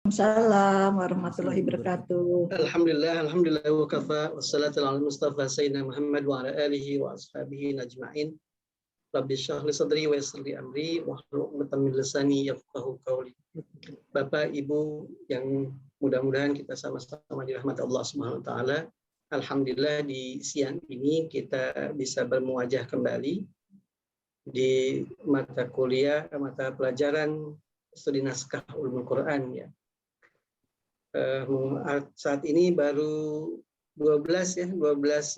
Waalaikumsalam warahmatullahi wabarakatuh. Alhamdulillah wa kafa wassalatu ala Mustafa Sayyidina Muhammad wa ala alihi wa ashabihi najma'in. Rabbi shrah li sadri wa yassir li amri wahlul 'uqdatam min lisani yafqahu qawli. Bapak Ibu yang mudah-mudahan kita sama-sama dirahmati Allah Subhanahu wa taala. Alhamdulillah di siang ini kita bisa bermuajah kembali di mata pelajaran studi naskah ulumul Quran ya. Saat ini baru 12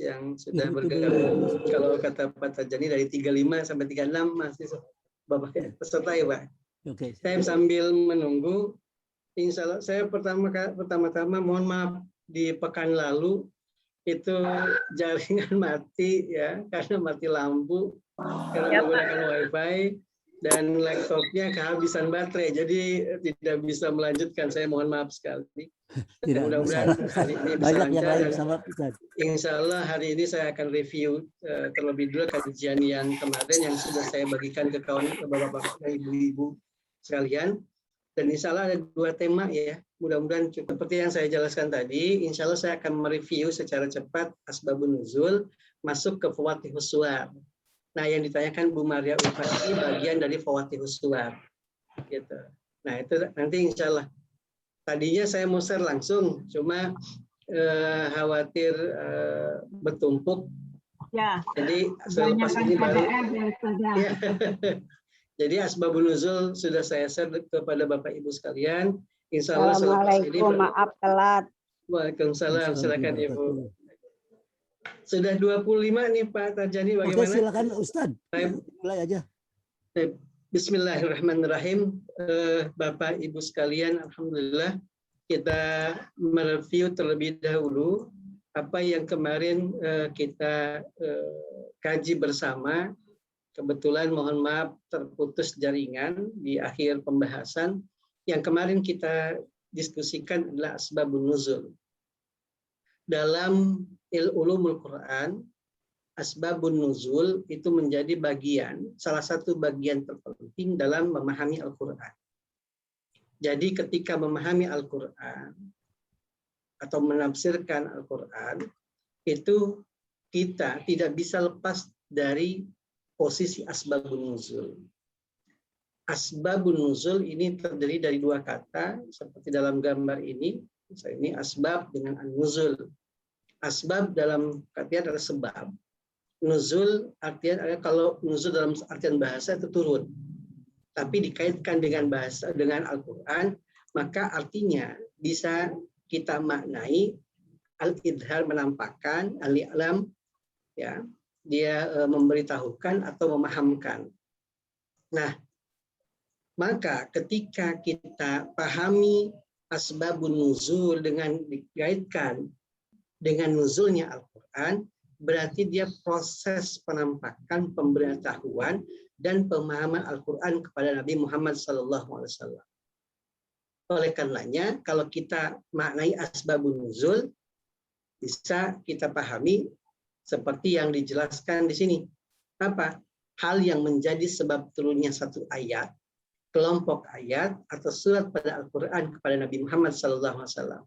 yang sudah bergabung. Kalau kata Pak Tajani dari 35 sampai 36 masih Bapak peserta ya Pak. Oke. Saya sambil menunggu, insya Allah saya pertama-tama mohon maaf di pekan lalu itu jaringan mati ya karena mati lampu karena menggunakan wifi. Dan laptopnya kehabisan baterai, jadi tidak bisa melanjutkan. Saya mohon maaf sekali. Mudah-mudahan hari ini bisa lancar. Insya Allah hari ini saya akan review terlebih dulu kajian yang kemarin yang sudah saya bagikan ke kawan bapak-bapak dan ibu-ibu sekalian. Dan insya Allah ada 2 tema ya. Mudah-mudahan cukup seperti yang saya jelaskan tadi. Insya Allah saya akan mereview secara cepat asbabun nuzul masuk ke Fawatihus Suwar. Nah, yang ditanyakan Bu Maria Ulfa ini bagian dari Fawatihus Suwar. Gitu. Nah, itu nanti insya Allah. Tadinya saya mau share langsung, cuma khawatir bertumpuk. Ya. Jadi selepas ini baru. Ya. Jadi asbabun nuzul sudah saya share kepada Bapak Ibu sekalian. Insya Allah selepas ini. Maaf telat. Waalaikumsalam. Silakan Ibu. Sudah 25 nih Pak Tajani, bagaimana? Oke, silakan Ustadz. Mulai aja. Bismillahirrahmanirrahim. Bapak Ibu sekalian, alhamdulillah kita mereview terlebih dahulu apa yang kemarin kita kaji bersama. Kebetulan mohon maaf terputus jaringan di akhir pembahasan. Yang kemarin kita diskusikan adalah asbabun nuzul. Dalam ulumul Quran, asbabun nuzul itu menjadi salah satu bagian terpenting dalam memahami Al-Quran. Jadi ketika memahami Al-Quran atau menafsirkan Al-Quran, itu kita tidak bisa lepas dari posisi asbabun nuzul. Asbabun nuzul ini terdiri dari 2 kata, seperti dalam gambar ini. Ini asbab dengan an-nuzul. Asbab dalam artian adalah sebab. Nuzul artian adalah kalau nuzul dalam artian bahasa itu turun. Tapi dikaitkan dengan Al-Quran, maka artinya bisa kita maknai al-idhar menampakkan, al-i'lam ya, dia memberitahukan atau memahamkan. Nah, maka ketika kita pahami asbabun nuzul dengan dikaitkan dengan nuzulnya Al-Quran, berarti dia proses penampakan, pemberitahuan, dan pemahaman Al-Quran kepada Nabi Muhammad SAW. Oleh karenanya, kalau kita maknai asbabun nuzul, bisa kita pahami seperti yang dijelaskan di sini. Apa? Hal yang menjadi sebab turunnya satu ayat, kelompok ayat atau surat pada Al-Quran kepada Nabi Muhammad SAW.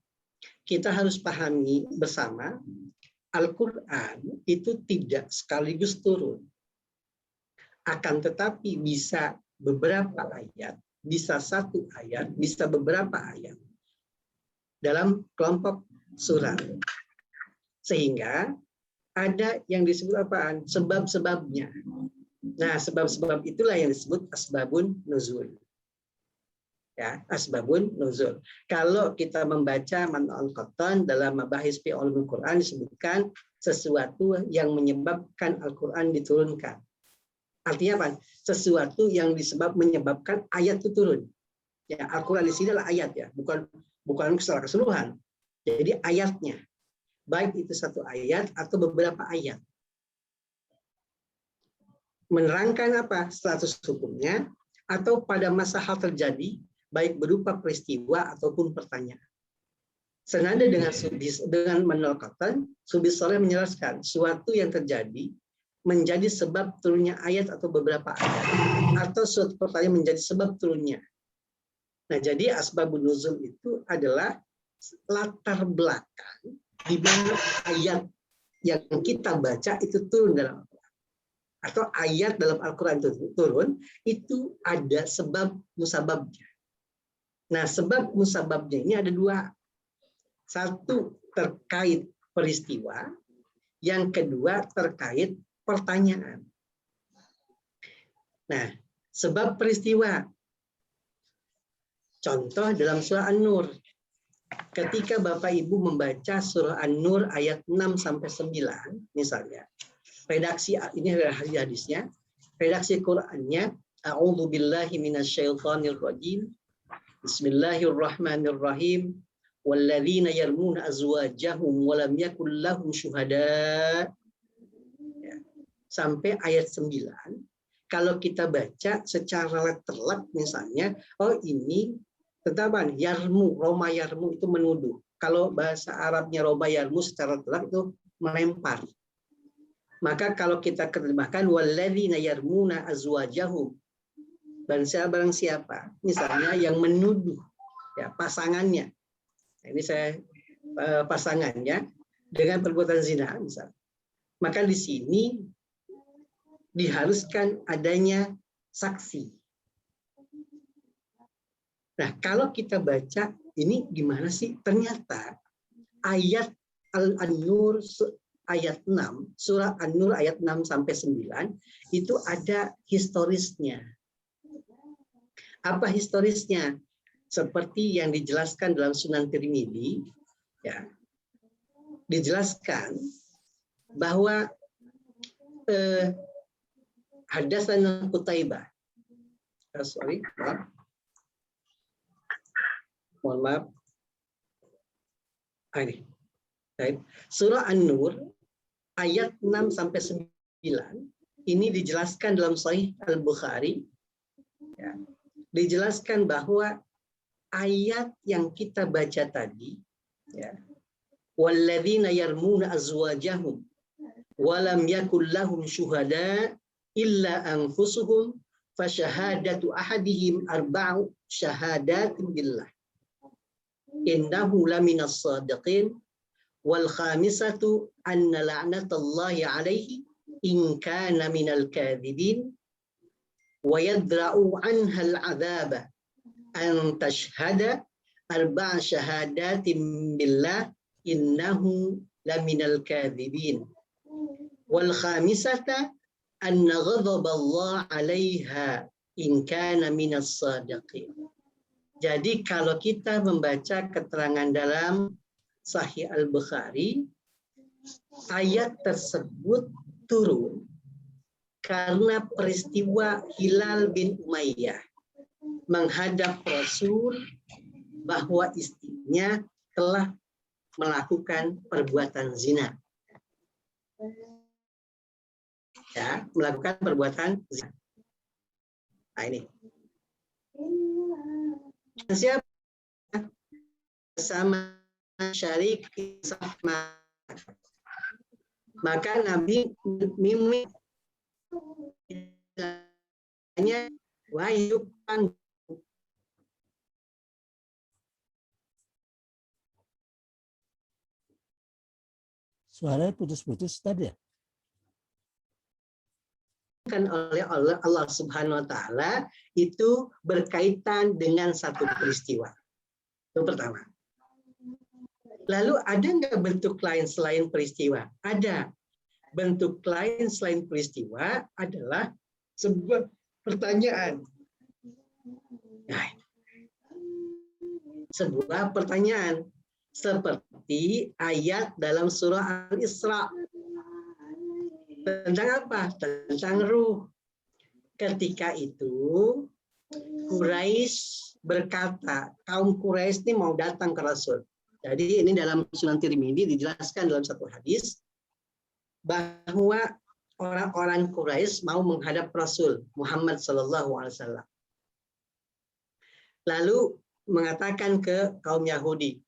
Kita harus pahami bersama, Al-Quran itu tidak sekaligus turun. Akan tetapi bisa beberapa ayat, bisa satu ayat, bisa beberapa ayat dalam kelompok surat. Sehingga ada yang disebut apaan? Sebab-sebabnya. Nah, sebab-sebab itulah yang disebut asbabun nuzul. Ya, asbabun nuzul. Kalau kita membaca Man'ul Qattan dalam Mabahis fi Ulumul Quran disebutkan sesuatu yang menyebabkan Al-Quran diturunkan. Artinya apa? Sesuatu yang menyebabkan ayat itu turun. Ya, Al-Quran di sini adalah ayat ya, bukan secara keseluruhan. Jadi ayatnya, baik itu satu ayat atau beberapa ayat. Menerangkan apa? Status hukumnya atau pada masa hal terjadi, baik berupa peristiwa ataupun pertanyaan. Senada dengan Man'ul Qattan, Subis Saleh menjelaskan suatu yang terjadi menjadi sebab turunnya ayat atau beberapa ayat, atau suatu pertanyaan menjadi sebab turunnya. Nah, jadi asbabun nuzul itu adalah latar belakang di mana ayat yang kita baca itu turun dalam Al-Quran. Atau ayat dalam Al-Quran itu turun, itu ada sebab musababnya. Nah, sebab musababnya ini ada dua. Satu terkait peristiwa, yang kedua terkait pertanyaan. Nah, sebab peristiwa. Contoh dalam surah An-Nur. Ketika Bapak Ibu membaca surah An-Nur ayat 6 sampai 9 misalnya. Redaksi ini hadisnya. Redaksi Qur'annya, A'udzu billahi minasyaitonir rajim. Bismillahirrahmanirrahim. Walladzina yarmuna azwajahum wa lam yakul lahum syuhada. Sampai ayat 9. Kalau kita baca secara letterlek misalnya, oh ini tentang yarmu, roma yarmu itu menuduh. Kalau bahasa Arabnya roma yarmu secara letterlek itu melempar. Maka kalau kita terjemahkan walladzina yarmuna azwajahum, dan barang siapa misalnya yang menuduh ya pasangannya. Ini saya pasangannya dengan perbuatan zina misalnya. Maka di sini diharuskan adanya saksi. Nah, kalau kita baca ini gimana sih? Ternyata ayat An-Nur ayat 6, surah An-Nur ayat 6 sampai 9 itu ada historisnya. Apa historisnya? Seperti yang dijelaskan dalam Sunan Tirmidzi, ya, dijelaskan bahwa hadatsana Qutaibah. Mohon maaf. Ini. Baik. Surah An-Nur ayat 6 sampai 9 ini dijelaskan dalam Sahih Al-Bukhari. Ya, dijelaskan bahwa ayat yang kita baca tadi, ya, walladzina yarmuna azwajahum wa lam yakul lahum syuhada illa anfusuhum fasyahadatu ahadihim arba'u syahadatin billah innahu laminas shadiqin wal khamisatu anna la'natallahi alaihi in kana minal kadhibin wa yadra'u anha al-'adzaba an tashhada arba'a syahadatin billah innahu laminal kadhibin wal khamisata anna ghadaballah 'alaiha in kana minas shadiqin. Jadi kalau kita membaca keterangan dalam Sahih Al-Bukhari, ayat tersebut turun karena peristiwa Hilal bin Umayyah menghadap Rasul bahwa istrinya telah melakukan perbuatan zina. Ya, melakukan perbuatan zina. Nah ini. Siapa? Bersama syarik sama. Maka Nabi mimik wahyu Suaranya putus-putus tadi ya? Oleh Allah Subhanahu wa taala itu berkaitan dengan satu peristiwa. Itu pertama. Lalu ada nggak bentuk lain selain peristiwa? Ada. Bentuk lain selain peristiwa adalah sebuah pertanyaan. Nah, sebuah pertanyaan seperti ayat dalam surah Al-Isra. Tentang apa? Tentang ruh. Ketika itu Quraisy berkata, kaum Quraisy ini mau datang ke Rasul. Jadi ini dalam Sunan Tirmidzi dijelaskan dalam satu hadis bahwa orang-orang Quraisy mau menghadap Rasul Muhammad SAW. Lalu mengatakan ke kaum Yahudi,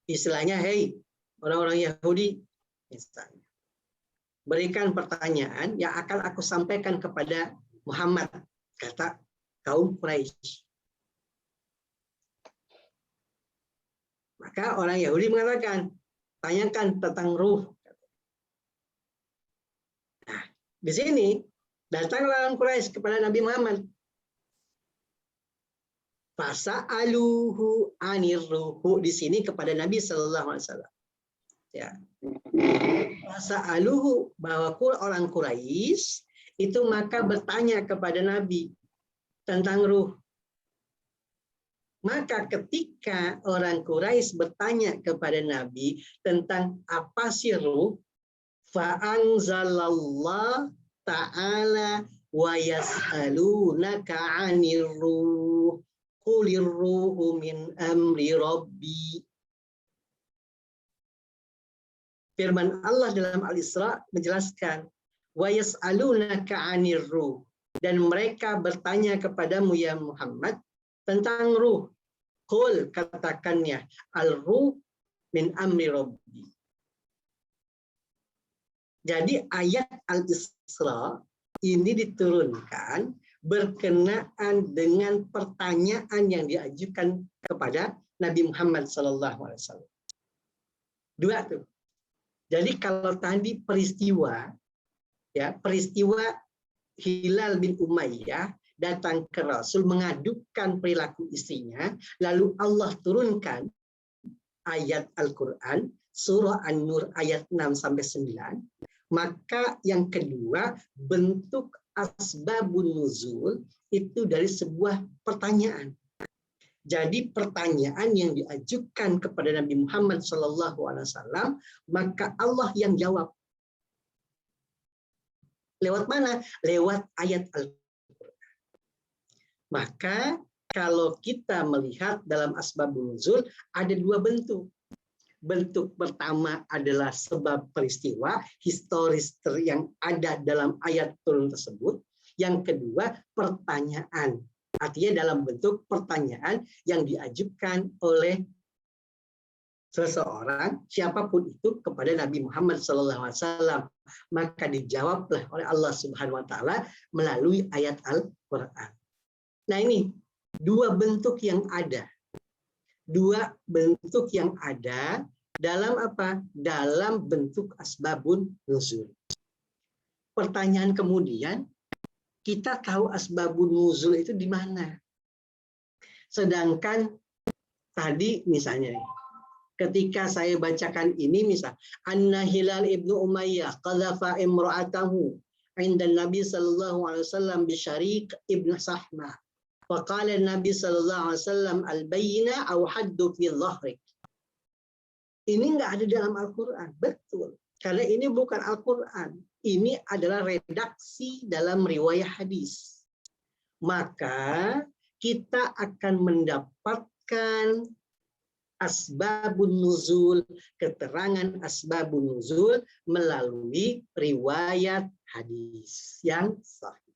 istilahnya, hei orang-orang Yahudi, misalnya, berikan pertanyaan yang akan aku sampaikan kepada Muhammad, kata kaum Quraisy. Maka orang Yahudi mengatakan, tanyakan tentang ruh. Nah, di sini datanglah orang Quraisy kepada Nabi Muhammad. Fasa'aluhu anir ruhu, di sini kepada Nabi Sallallahu Alaihi Wasallam. Ya. Fasa'aluhu, bahwa orang Quraisy itu maka bertanya kepada Nabi tentang ruh. Maka ketika orang Quraisy bertanya kepada Nabi tentang apa sih ruh, fa'anzalallah ta'ala wa yas'alunaka 'anir ruh qulir ruhu min amri rabbi. Firman Allah dalam Al-Isra menjelaskan, wa yas'alunaka 'anir ruh, dan mereka bertanya kepadamu ya Muhammad tentang ruh. Qul, katakannya, al-ruh min amri rabbi. Jadi ayat Al-Isra ini diturunkan berkenaan dengan pertanyaan yang diajukan kepada Nabi Muhammad SAW. Dua tuh. Jadi kalau tadi peristiwa Hilal bin Umayyah datang ke Rasul mengadukan perilaku istrinya, lalu Allah turunkan ayat Al-Quran surah An-Nur ayat 6-9. Maka yang kedua, bentuk asbabun nuzul itu dari sebuah pertanyaan. Jadi pertanyaan yang diajukan kepada Nabi Muhammad SAW, maka Allah yang jawab. Lewat mana? Lewat ayat Al-Quran. Maka kalau kita melihat dalam asbabun nuzul ada dua bentuk. Bentuk pertama adalah sebab peristiwa historis yang ada dalam ayat turun tersebut. Yang kedua, pertanyaan. Artinya dalam bentuk pertanyaan yang diajukan oleh seseorang, siapapun itu, kepada Nabi Muhammad SAW. Maka dijawablah oleh Allah Subhanahu wa Ta'ala melalui ayat Al-Quran. Nah, ini dua bentuk yang ada. Dua bentuk yang ada dalam apa? Dalam bentuk asbabun nuzul. Pertanyaan kemudian, kita tahu asbabun nuzul itu di mana? Sedangkan tadi misalnya, ketika saya bacakan ini, misal, Anna Hilal ibnu Umayyah qadhafa imra'atahu inda Nabi sallallahu alaihi wasallam bi Syariq ibnu Sahma. Faqala Nabi sallallahu alaihi wasallam al-bayyina aw haddu fi dhahrik. Ini enggak ada dalam Al-Qur'an. Betul. Karena ini bukan Al-Qur'an. Ini adalah redaksi dalam riwayat hadis. Maka kita akan mendapatkan asbabun nuzul, keterangan asbabun nuzul melalui riwayat hadis yang sahih.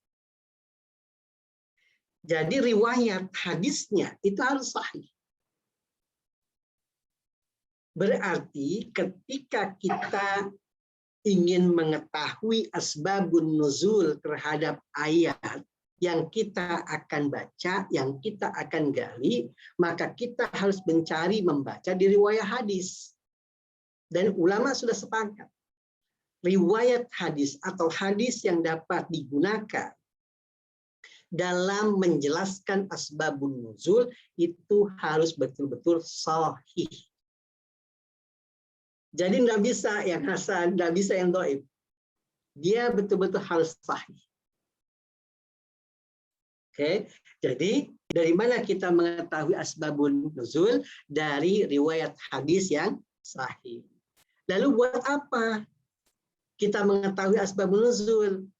Jadi riwayat hadisnya itu harus sahih. Berarti ketika kita ingin mengetahui asbabun nuzul terhadap ayat yang kita akan baca, yang kita akan gali, maka kita harus membaca di riwayat hadis. Dan ulama sudah sepakat. Riwayat hadis atau hadis yang dapat digunakan dalam menjelaskan asbabun nuzul itu harus betul-betul sahih. Jadi nggak bisa yang hasan, nggak bisa yang dhaif. Dia betul-betul harus sahih. Oke, jadi dari mana kita mengetahui asbabun nuzul? Dari riwayat hadis yang sahih. Lalu buat apa kita mengetahui asbabun nuzul?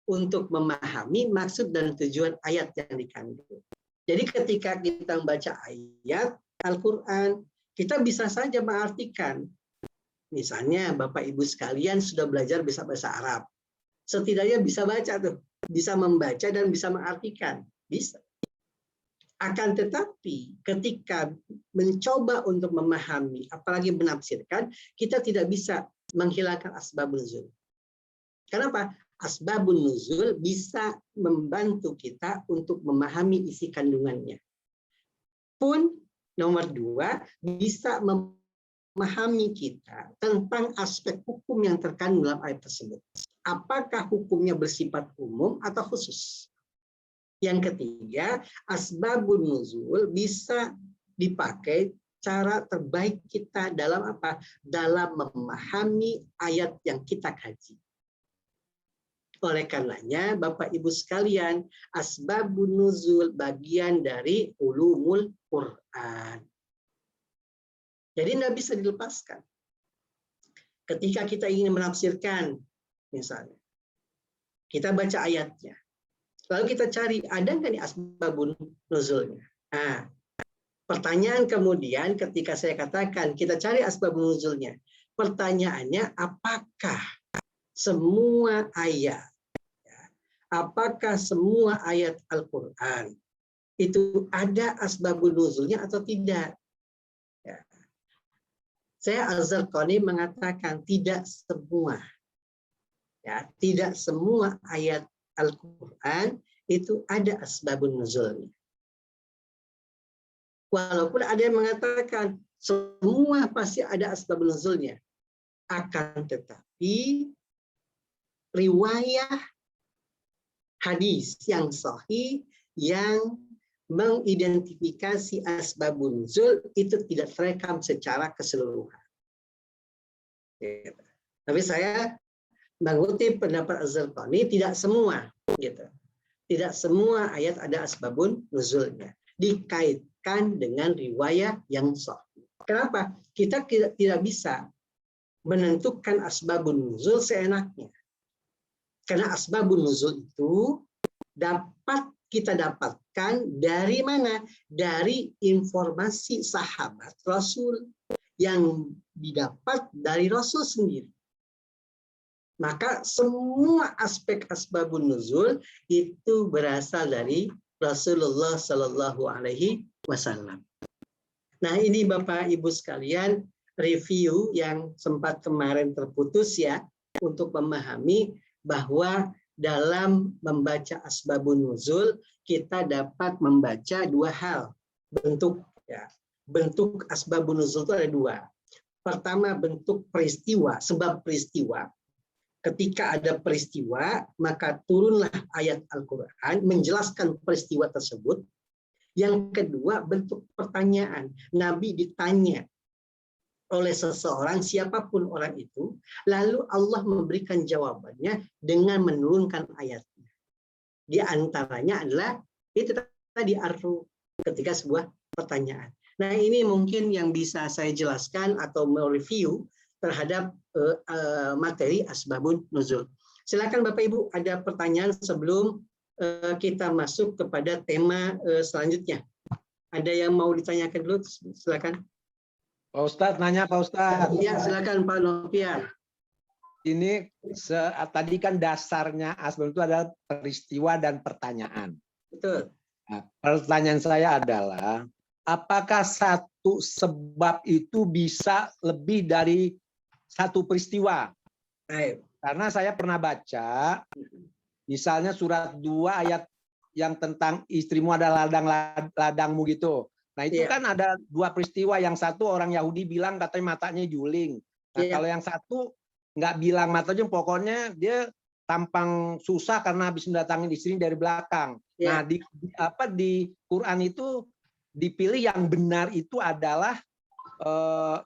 Untuk memahami maksud dan tujuan ayat yang dikandung. Jadi ketika kita membaca ayat Al-Quran, kita bisa saja mengartikan. Misalnya Bapak Ibu sekalian sudah belajar bisa bahasa Arab. Setidaknya bisa baca tuh, bisa membaca dan bisa mengartikan. Bisa. Akan tetapi ketika mencoba untuk memahami, apalagi menafsirkan, kita tidak bisa menghilangkan asbabun nuzul. Kenapa? Asbabun nuzul bisa membantu kita untuk memahami isi kandungannya. Pun Nomor dua, bisa memahami kita tentang aspek hukum yang terkandung dalam ayat tersebut. Apakah hukumnya bersifat umum atau khusus? Yang ketiga, asbabun nuzul bisa dipakai cara terbaik kita dalam apa? Dalam memahami ayat yang kita kaji. Oleh karenanya, Bapak Ibu sekalian, asbabun nuzul bagian dari ulumul Quran. Jadi nggak bisa dilepaskan. Ketika kita ingin menafsirkan, misalnya, kita baca ayatnya, lalu kita cari, ada nggak nih asbabun nuzulnya? Nah, pertanyaan kemudian ketika saya katakan, kita cari asbabun nuzulnya. Pertanyaannya, apakah semua ayat Al-Quran itu ada asbabun nuzulnya atau tidak? Ya. Saya Al-Zarqani mengatakan tidak semua. Ya, tidak semua ayat Al-Quran itu ada asbabun nuzulnya. Walaupun ada yang mengatakan semua pasti ada asbabun nuzulnya. Akan tetapi riwayat hadis yang sahih yang mengidentifikasi asbabun nuzul itu tidak terekam secara keseluruhan. Tapi saya mengutip pendapat Az-Zarqani, tidak semua, gitu. Tidak semua ayat ada asbabun nuzulnya. Dikaitkan dengan riwayat yang sahih. Kenapa? Kita tidak bisa menentukan asbabun nuzul seenaknya. Karena asbabun nuzul itu dapat kita dapatkan dari mana? Dari informasi sahabat Rasul yang didapat dari Rasul sendiri. Maka semua aspek asbabun nuzul itu berasal dari Rasulullah Shallallahu Alaihi Wasallam. Nah, ini Bapak Ibu sekalian review yang sempat kemarin terputus ya, untuk memahami bahwa dalam membaca asbabun nuzul kita dapat membaca dua hal bentuk ya. Bentuk asbabun nuzul itu ada dua. Pertama, bentuk peristiwa, sebab peristiwa. Ketika ada peristiwa, maka turunlah ayat Al-Quran menjelaskan peristiwa tersebut. Yang kedua, bentuk pertanyaan. Nabi ditanya oleh seseorang, siapapun orang itu, lalu Allah memberikan jawabannya dengan menurunkan ayatnya. Di antaranya adalah itu tadi arru, ketika sebuah pertanyaan. Nah, ini mungkin yang bisa saya jelaskan atau mereview terhadap materi asbabun nuzul. Silakan Bapak Ibu, ada pertanyaan sebelum kita masuk kepada tema selanjutnya. Ada yang mau ditanyakan dulu? Silakan. Pak Ustadz, nanya Pak Ustadz. Ya, silakan Pak Nopian. Ini tadi kan dasarnya asbab itu adalah peristiwa dan pertanyaan. Betul. Nah, pertanyaan saya adalah, apakah satu sebab itu bisa lebih dari satu peristiwa? Baik. Karena saya pernah baca, misalnya surat 2 ayat yang tentang istrimu adalah ladangmu gitu. Nah itu kan ada dua peristiwa, yang satu orang Yahudi bilang katanya matanya juling. Nah kalau yang satu nggak bilang matanya, pokoknya dia tampang susah karena habis mendatangin istrinya dari belakang. Nah di Quran itu dipilih yang benar itu adalah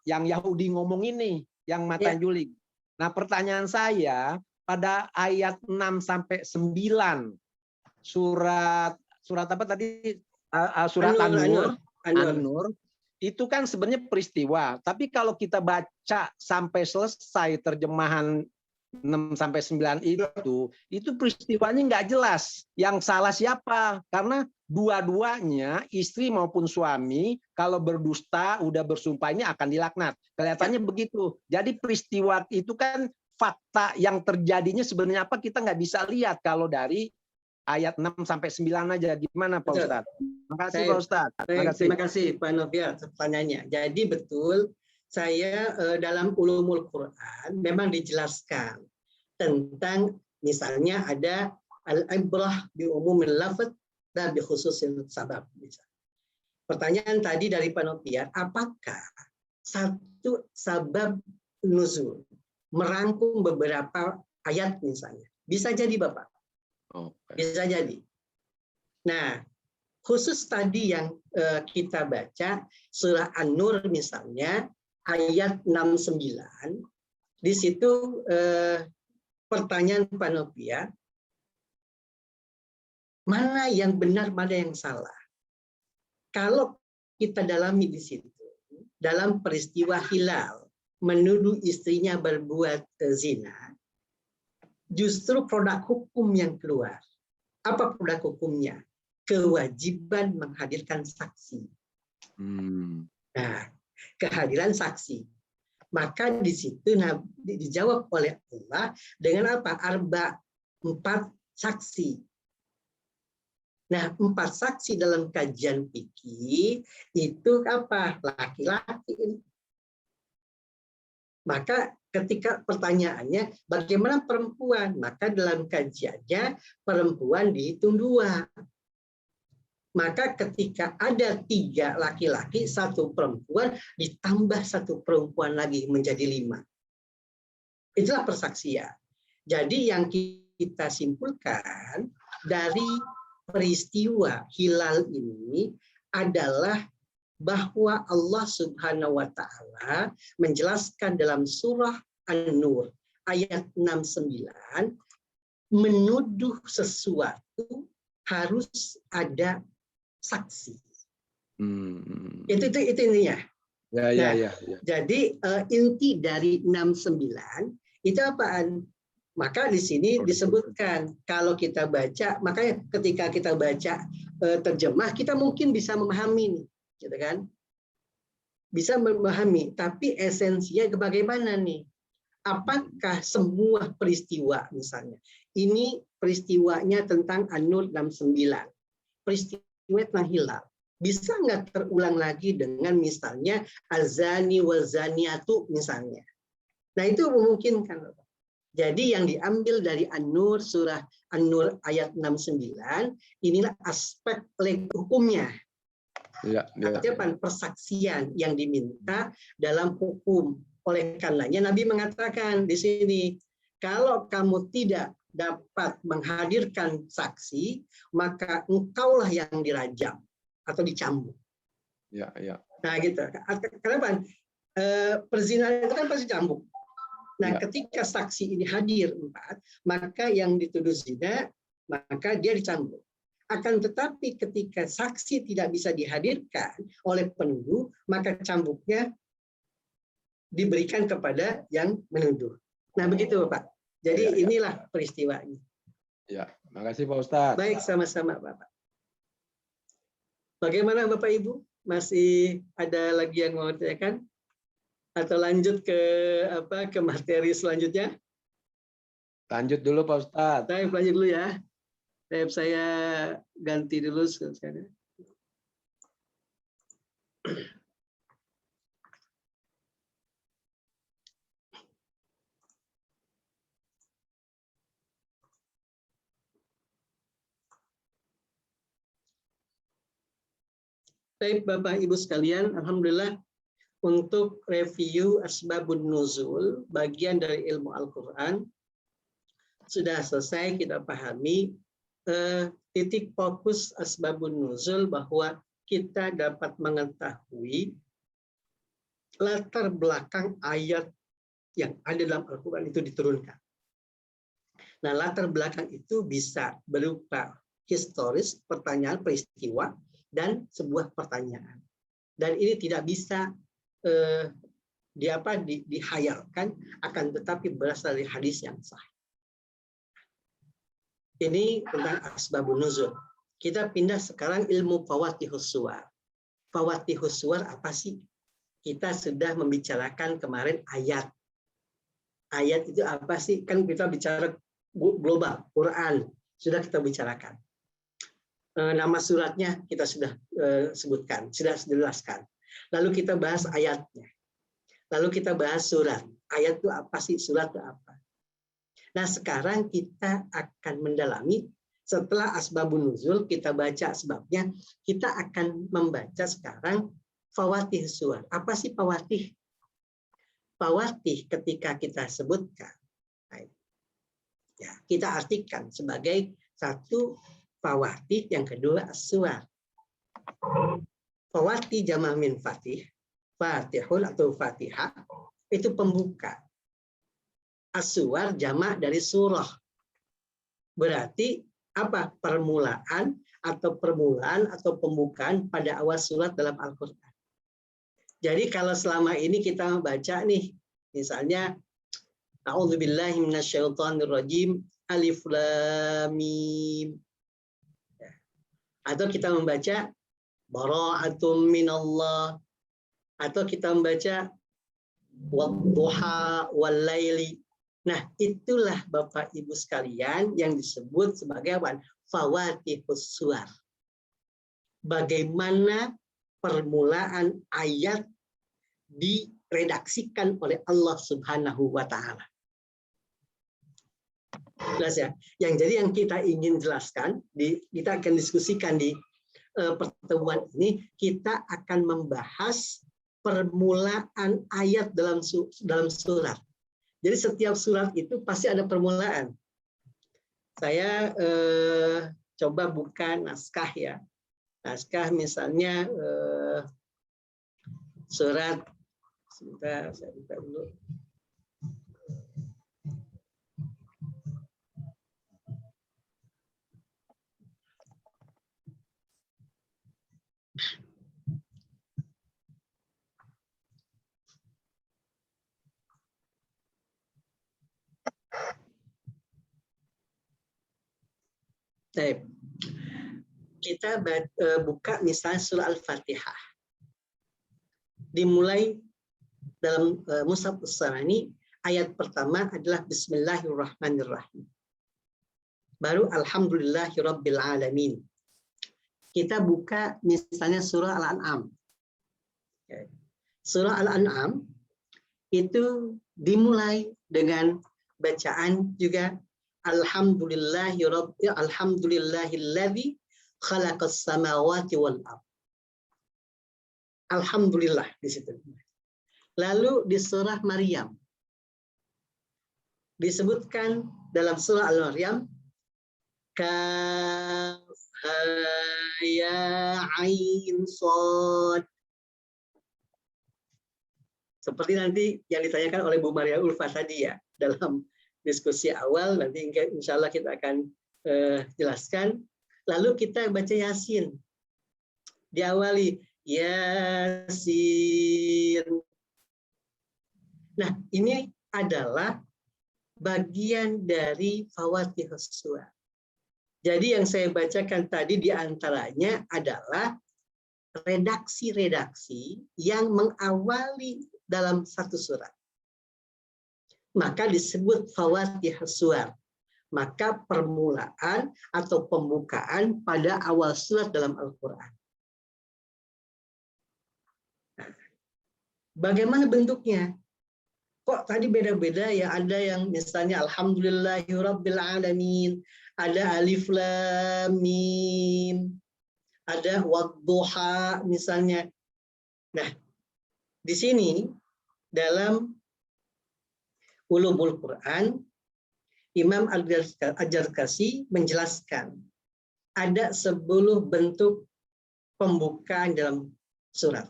yang Yahudi ngomong ini, yang mata juling. Nah pertanyaan saya, pada ayat 6-9 surat apa tadi, surat An-Nur itu kan sebenarnya peristiwa, tapi kalau kita baca sampai selesai terjemahan 6-9 itu peristiwanya nggak jelas. Yang salah siapa? Karena dua-duanya, istri maupun suami, kalau berdusta udah bersumpahnya akan dilaknat. Kelihatannya begitu. Jadi peristiwa itu kan fakta yang terjadinya sebenarnya apa, kita nggak bisa lihat kalau dari ayat 6-9 aja. Gimana Pak Ustadz? Terima kasih Pak Ustadz. Terima kasih Pak Novia pertanyaannya. Jadi betul, saya dalam ulumul Quran memang dijelaskan tentang misalnya ada al-ibrah bi umumil lafaz dan bi khususil sabab. Pertanyaan tadi dari Panopian, apakah satu sabab nuzul merangkum beberapa ayat misalnya? Bisa jadi Bapak. Bisa jadi. Nah, khusus tadi yang kita baca surah An-Nur misalnya ayat 69, di situ pertanyaan Panopia, mana yang benar, mana yang salah? Kalau kita dalami di situ, dalam peristiwa Hilal menuduh istrinya berbuat zina, justru produk hukum yang keluar. Apa produk hukumnya? Kewajiban menghadirkan saksi. Nah, kehadiran saksi. Maka di situ dijawab oleh Allah dengan apa? 4 saksi. Nah, 4 saksi dalam kajian fikih itu apa? Laki-laki. Maka ketika pertanyaannya bagaimana perempuan? Maka dalam kajiannya perempuan dihitung 2. Maka ketika ada 3 laki-laki, 1 perempuan, ditambah 1 perempuan lagi menjadi 5. Itulah persaksian. Jadi yang kita simpulkan dari peristiwa hilal ini adalah bahwa Allah Subhanahu wa Ta'ala menjelaskan dalam surah An-Nur ayat 69 menuduh sesuatu harus ada saksi. Itu intinya. Ya. Jadi inti dari 69 itu apaan? Maka di sini disebutkan kalau kita baca, makanya ketika kita baca terjemah kita mungkin bisa memahami nih, gitu kan? Bisa memahami, tapi esensinya bagaimana nih? Apakah semua peristiwa misalnya? Ini peristiwanya tentang An-Nur 69. Peristiwa tentang hilal. Bisa nggak terulang lagi dengan misalnya azani wa zaniatu misalnya. Nah, itu memungkinkan. Jadi yang diambil dari An-Nur, surah An-Nur ayat 69, inilah aspek hukumnya. Artinya persaksian yang diminta dalam hukum. Oleh karenanya Nabi mengatakan di sini, kalau kamu tidak dapat menghadirkan saksi, maka engkaulah yang dirajam atau dicambuk. Nah, gitu. Kenapa? Perzinahan itu kan pasti cambuk. Nah, ketika saksi ini hadir 4, maka yang dituduh zina, maka dia dicambuk. Akan tetapi ketika saksi tidak bisa dihadirkan oleh penuduh, maka cambuknya diberikan kepada yang menuduh. Nah, begitu Bapak. Jadi inilah peristiwanya. Ya, makasih Pak Ustadz. Baik, sama-sama Bapak. Bagaimana Bapak Ibu? Masih ada lagi yang mau ditanyakan? Atau lanjut ke materi selanjutnya? Lanjut dulu Pak Ustadz. Saya lanjut dulu ya. Saya ganti dulu sekarang. Baik Bapak Ibu sekalian, alhamdulillah untuk review asbabun nuzul, bagian dari ilmu Al-Quran, sudah selesai. Kita pahami titik fokus asbabun nuzul bahwa kita dapat mengetahui latar belakang ayat yang ada dalam Al-Quran itu diturunkan. Nah, latar belakang itu bisa berupa historis, pertanyaan, peristiwa, dan sebuah pertanyaan. Dan ini tidak bisa dihayalkan, akan tetapi berasal dari hadis yang sahih. Ini tentang asbabun nuzul. Kita pindah sekarang ilmu fawatihus suwar. Fawatihus suwar apa sih? Kita sudah membicarakan kemarin ayat. Ayat itu apa sih? Kan kita bicara global, Quran. Sudah kita bicarakan. Nama suratnya kita sudah sebutkan, sudah jelaskan. Lalu kita bahas ayatnya. Lalu kita bahas surat. Ayat itu apa sih? Surat itu apa? Nah, sekarang kita akan mendalami setelah asbabun nuzul kita baca sebabnya, kita akan membaca sekarang fawatih suwar. Apa sih fawatih? Fawatih ketika kita sebutkan, ya, kita artikan sebagai satu fawatih, yang kedua as-suwar. Fawatih jama' min fatih, fatihul atau fatihah, itu pembuka. As-suwar jama' dari surah. Berarti apa? Permulaan atau pembukaan pada awal surat dalam Al-Quran. Jadi kalau selama ini kita baca nih, misalnya A'udzubillahi minasyaitonirrajim, alif lam mim. Atau kita membaca bara'atum minallah, atau kita membaca wadduha wallaili. Nah, itulah Bapak Ibu sekalian yang disebut sebagai apa? Fawatihus suwar. Bagaimana permulaan ayat diredaksikan oleh Allah Subhanahu wa taala. Jelas ya. Yang kita ingin jelaskan, kita akan diskusikan di pertemuan ini, kita akan membahas permulaan ayat dalam surat. Jadi setiap surat itu pasti ada permulaan. Saya coba buka naskah ya. Naskah misalnya surat, sebentar saya buka dulu. Kita buka misalnya surah Al-Fatihah. Dimulai dalam Mushaf As-Sanani, ayat pertama adalah Bismillahirrahmanirrahim. Baru Alhamdulillahirabbil alamin. Kita buka misalnya surah Al-An'am. Surah Al-An'am itu dimulai dengan bacaan juga Alhamdulillahilladzi khalaqas samawati wal ardh. Alhamdulillah di situ. Lalu di surah Maryam disebutkan dalam surah Al-Maryam kaf ya ain shad. Seperti nanti yang ditanyakan oleh Bu Maria Ulfa tadi ya, dalam diskusi awal, nanti insya Allah kita akan jelaskan. Lalu kita baca Yasin. Diawali Yasin. Nah, ini adalah bagian dari Fawatihus Suwar. Jadi yang saya bacakan tadi diantaranya adalah redaksi-redaksi yang mengawali dalam satu surat. Maka disebut Fawatihus Suwar. Maka permulaan atau pembukaan pada awal surat dalam Al-Quran. Bagaimana bentuknya? Kok tadi beda-beda ya? Ada yang misalnya Alhamdulillahirabbil alamin, ada alif lam mim, ada wadduha misalnya. Nah, di sini dalam Ulumul Quran, Imam Al-Jarkasi menjelaskan ada 10 bentuk pembukaan dalam surat.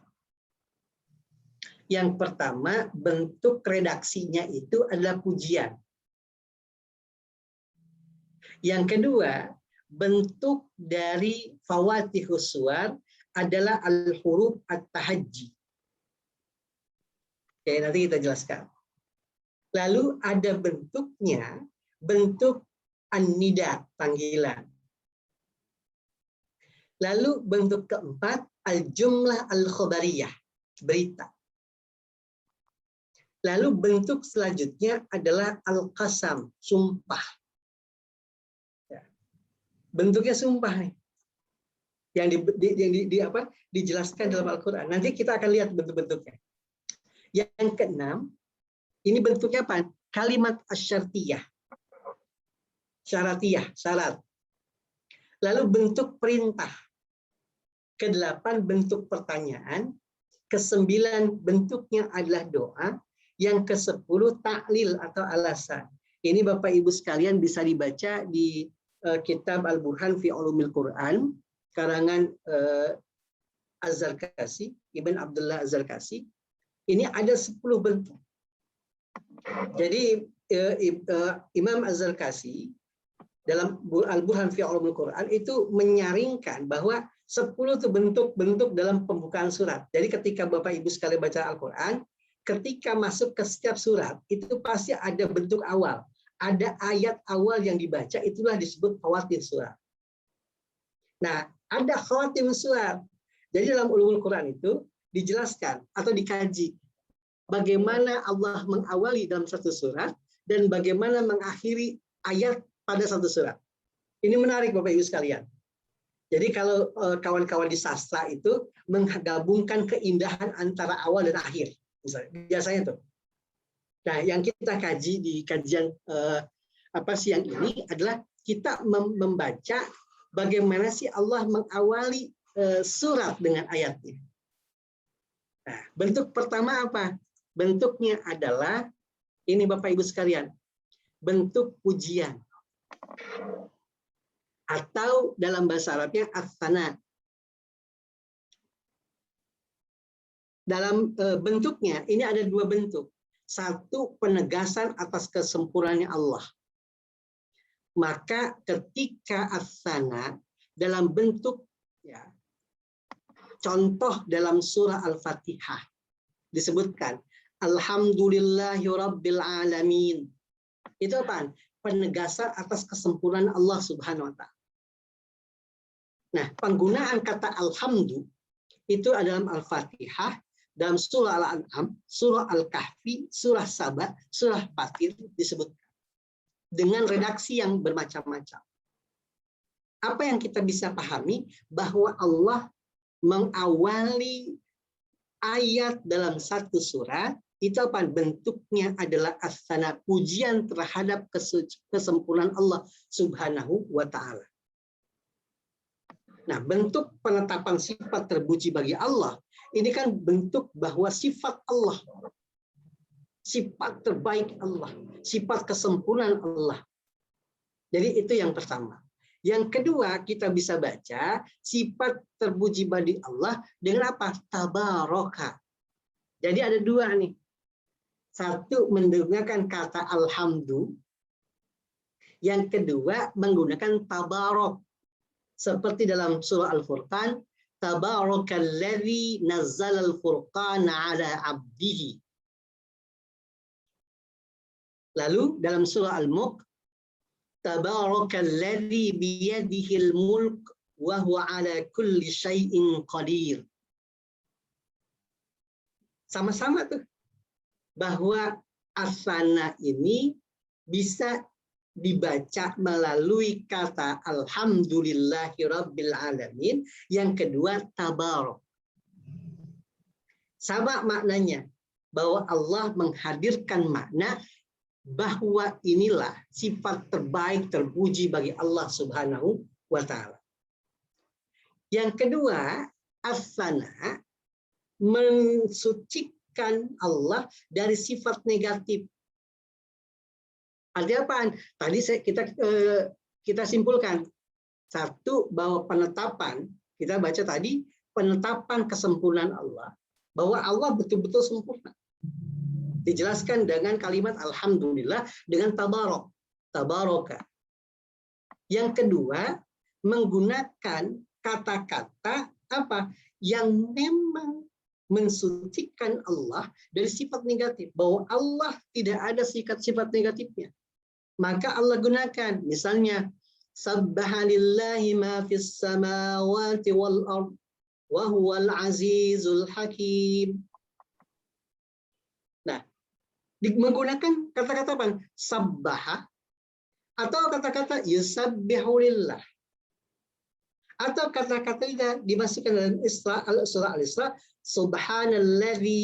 Yang pertama, bentuk redaksinya itu adalah pujian. Yang kedua, bentuk dari Fawatihus Suwar adalah al-huruf at-tahajji. Oke, nanti kita jelaskan. Lalu ada bentuknya, bentuk an-nida, panggilan. Lalu bentuk keempat, al-jumlah al-khobariyah, berita. Lalu bentuk selanjutnya adalah al-qasam, sumpah. Bentuknya sumpah nih. Yang dijelaskan dalam Al-Quran. Nanti kita akan lihat bentuk-bentuknya. Yang keenam, ini bentuknya apa? Kalimat asyartiyah. Syaratiyah, syarat. Lalu bentuk perintah. Ke-8 bentuk pertanyaan. Ke-9 bentuknya adalah doa. Yang ke-10 taklil atau alasan. Ini Bapak Ibu sekalian bisa dibaca di kitab Al-Burhan fi Ulumil Quran karangan Az-Zarkasi, Ibn Abdullah Az-Zarkasi. Ini ada 10 bentuk. Jadi Imam Az-Zarkasi dalam Al-Burhan fi Ulumil Quran itu menyaringkan bahwa 10 itu bentuk-bentuk dalam pembukaan surat. Jadi ketika Bapak Ibu sekalian baca Al-Quran, ketika masuk ke setiap surat, itu pasti ada bentuk awal. Ada ayat awal yang dibaca, itulah disebut khawatim surat. Nah, ada khawatim surat. Jadi dalam Ulumul Quran itu dijelaskan atau dikaji bagaimana Allah mengawali dalam satu surat dan bagaimana mengakhiri ayat pada satu surat. Ini menarik Bapak Ibu sekalian. Jadi kalau kawan-kawan di sastra itu menggabungkan keindahan antara awal dan akhir, misalnya, biasanya tuh. Nah, yang kita kaji di kajian siang ini adalah kita membaca bagaimana sih Allah mengawali surat dengan ayatnya. Nah, bentuk pertama apa? Bentuknya adalah ini Bapak Ibu sekalian, bentuk pujian. Atau dalam bahasa Arabnya as-sana. Dalam bentuknya ini ada 2 bentuk. Satu, penegasan atas kesempurnaannya Allah. Maka ketika as-sana dalam bentuk ya, contoh dalam surah Al-Fatihah disebutkan Alhamdulillahirabbil alamin. Itu apa? Penegasan atas kesempurnaan Allah Subhanahu wa taala. Nah, penggunaan kata alhamdu itu ada dalam Al-Fatihah, dalam surah Al-An'am, surah Al-Kahfi, surah Saba, surah Fatir disebutkan dengan redaksi yang bermacam-macam. Apa yang kita bisa pahami bahwa Allah mengawali ayat dalam satu surat itu apa? Bentuknya adalah as-sana, pujian terhadap kesempurnaan Allah Subhanahu wa taala. Nah, bentuk penetapan sifat terpuji bagi Allah, ini kan bentuk bahwa sifat Allah, sifat terbaik Allah, sifat kesempurnaan Allah. Jadi itu yang pertama. Yang kedua, kita bisa baca sifat terpuji bagi Allah dengan apa? Tabaraka. Jadi ada 2 nih. Satu, menggunakan kata alhamdu. Yang kedua, menggunakan tabarok. Seperti dalam surah Al-Furqan, Tabarakalladzi nazzalal furqana ala 'abdihi. Lalu dalam surah Al-Mulk, Tabarakalladzi biyadihil mulk wa huwa ala kulli syai'in qadir. Sama-sama tuh bahwa as-sana ini bisa dibaca melalui kata alhamdulillahirabbil alamin, yang kedua tabarok. Sama maknanya, bahwa Allah menghadirkan makna bahwa inilah sifat terbaik terpuji bagi Allah Subhanahu wa taala. Yang kedua, as-sana mensucikan Allah dari sifat negatif. Artinya apaan? Tadi kita simpulkan. Satu, bahwa penetapan, kita baca tadi, penetapan kesempurnaan Allah, bahwa Allah betul-betul sempurna. Dijelaskan dengan kalimat alhamdulillah dengan tabarok, tabaroka. Yang kedua, menggunakan kata-kata apa? Yang memang mensucikan Allah dari sifat negatif, bahwa Allah tidak ada sifat negatifnya. Maka Allah gunakan, misalnya Sabbahalillahi ma fis samawati wal ard wa huwal azizul hakim. Nah, menggunakan kata-kata apa? Sabbaha atau kata-kata yusabbihulillah. Atau kata-kata yang dimasukkan dalam surah Al-Isra, Subhanalladzi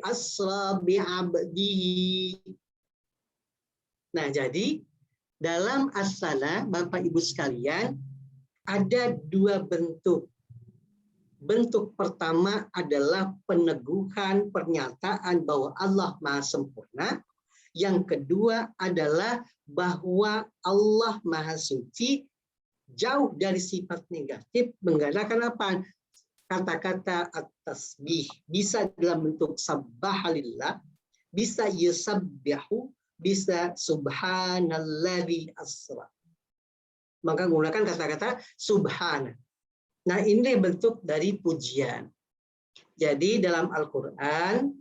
asra bi'abdihi. Nah, jadi dalam as-sana, Bapak Ibu sekalian, ada dua bentuk. Bentuk pertama adalah peneguhan pernyataan bahwa Allah Maha Sempurna. Yang kedua adalah bahwa Allah Maha Suci, jauh dari sifat negatif, menggunakan apa? Kata-kata at-tasbih. Bisa dalam bentuk sabbahalillah, bisa yusabbihu, bisa subhanalladzi asra. Maka menggunakan kata-kata subhana. Nah, ini bentuk dari pujian. Jadi dalam Al-Quran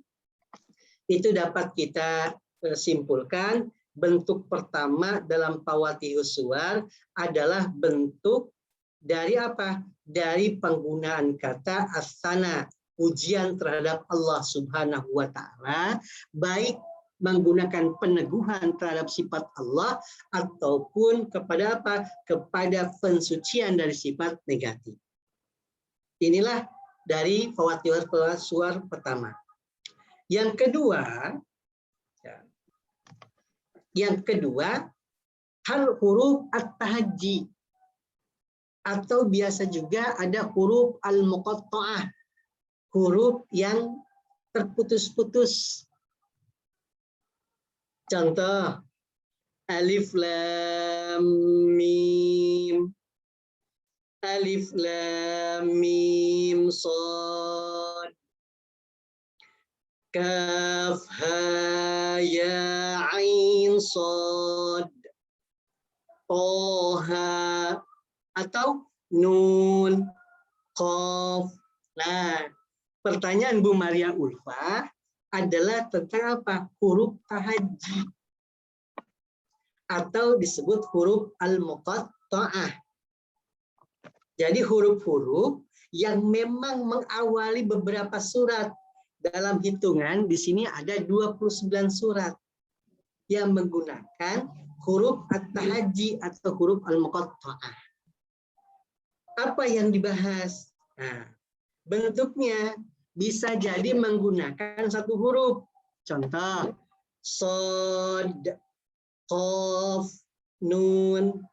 itu dapat kita simpulkan, bentuk pertama dalam Fawatihus Suwar adalah bentuk dari apa? Dari penggunaan kata as-sana, pujian terhadap Allah Subhanahu wa taala, baik menggunakan peneguhan terhadap sifat Allah ataupun kepada apa? Kepada pensucian dari sifat negatif. Inilah dari Fawatihus Suwar pertama. Yang kedua, huruf at-tahajji, atau biasa juga ada huruf al-muqatta'ah, huruf yang terputus-putus. Contoh, alif lam mim, alif lam mim shad, kaf ha ya ain shad, toha, atau nun, qaf. Nah, pertanyaan Bu Maria Ulfa adalah tentang apa? Huruf tahajji, atau disebut huruf al-muqatta'ah. Jadi huruf-huruf yang memang mengawali beberapa surat. Dalam hitungan di sini ada 29 surat yang menggunakan huruf at-tahajji atau huruf al-muqatta'ah. Apa yang dibahas? Nah, bentuknya bisa jadi menggunakan satu huruf. Contoh, shad, qaf, nun.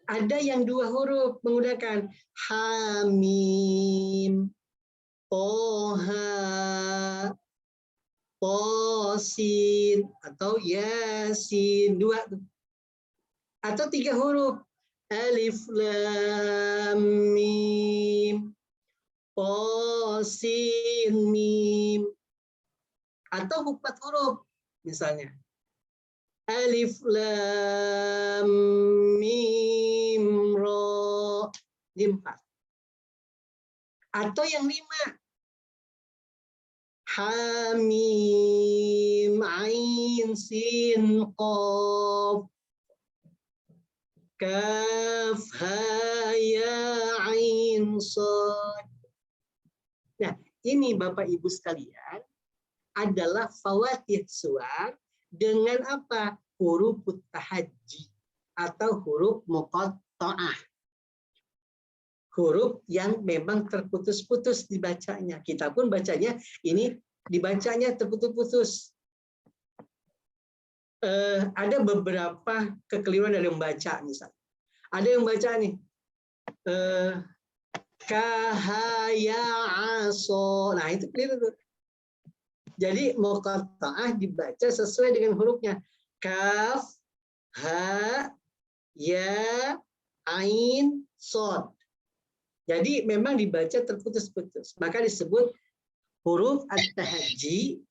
Ada yang dua huruf menggunakan hamim, toha, tosin, atau yasin, dua. Atau tiga huruf, alif lam mim, tosin mim. Atau 4 huruf, misalnya alif lam mim ro, 4. Atau yang 5, hamim ain sin qaf, kaf ha ya ain shad. Nah, ini Bapak Ibu sekalian adalah Fawatih Suwar dengan apa? Huruf tahajji atau huruf muqatta'ah. Huruf yang memang terputus-putus dibacanya. Kita pun bacanya ini dibacanya terputus-putus. Ada beberapa kekeliruan dari membaca, misalnya. Ada yang baca nih, kahaya aso. Nah, itu keliru tuh. Jadi muqatta'ah dibaca sesuai dengan hurufnya. Kaf, ha, ya, ain, shad. Jadi memang dibaca terputus-putus. Maka disebut huruf at-tahajji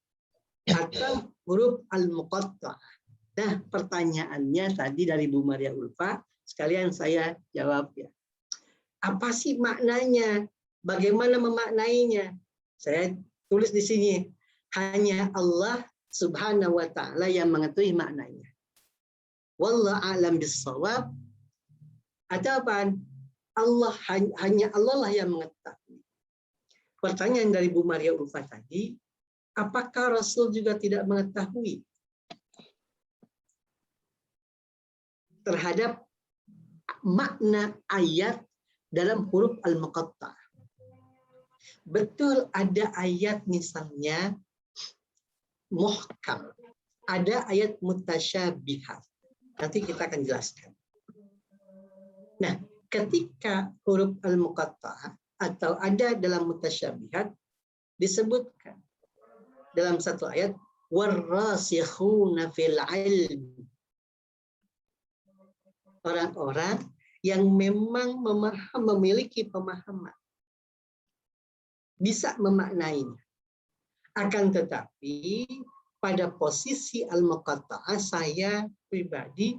atau huruf al-muqatta'ah. Nah, pertanyaannya tadi dari Bu Maria Ulfa, sekalian saya jawab ya. Apa sih maknanya? Bagaimana memaknainya? Saya tulis di sini. Hanya Allah Subhanahu wa taala yang mengetahui maknanya. Wallahu a'lam bis-shawab. Ada apa? Allah, hanya Allah lah yang mengetahui. Pertanyaan dari Bu Maria Ulfa tadi, apakah Rasul juga tidak mengetahui terhadap makna ayat dalam huruf al-muqatta'ah? Betul, ada ayat misalnya muhkam, ada ayat mutasyabihat. Nanti kita akan jelaskan. Nah, ketika huruf al-muqatta'ah atau ada dalam mutasyabihat disebutkan dalam satu ayat warrasikhuna fil ilm, orang-orang yang memang memiliki pemahaman, bisa memaknainya. Akan tetapi pada posisi al-muqatta'ah saya pribadi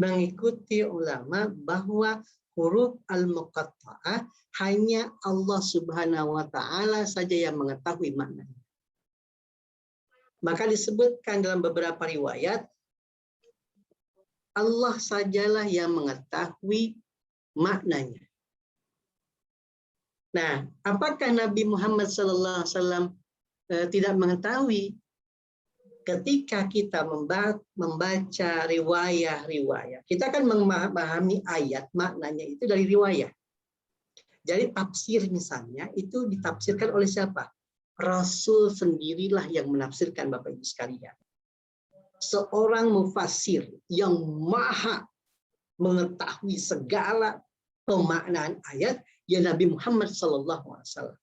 mengikuti ulama bahwa huruf al-muqatta'ah hanya Allah Subhanahu wa taala saja yang mengetahui maknanya. Maka disebutkan dalam beberapa riwayat Allah sajalah yang mengetahui maknanya. Nah, apakah Nabi Muhammad SAW tidak mengetahui? Ketika kita membaca riwayat-riwayat, kita akan memahami ayat maknanya itu dari riwayat. Jadi tafsir misalnya itu ditafsirkan oleh siapa? Rasul sendirilah yang menafsirkan, Bapak Ibu sekalian. Seorang mufassir yang maha mengetahui segala pemaknaan ayat ya Nabi Muhammad SAW.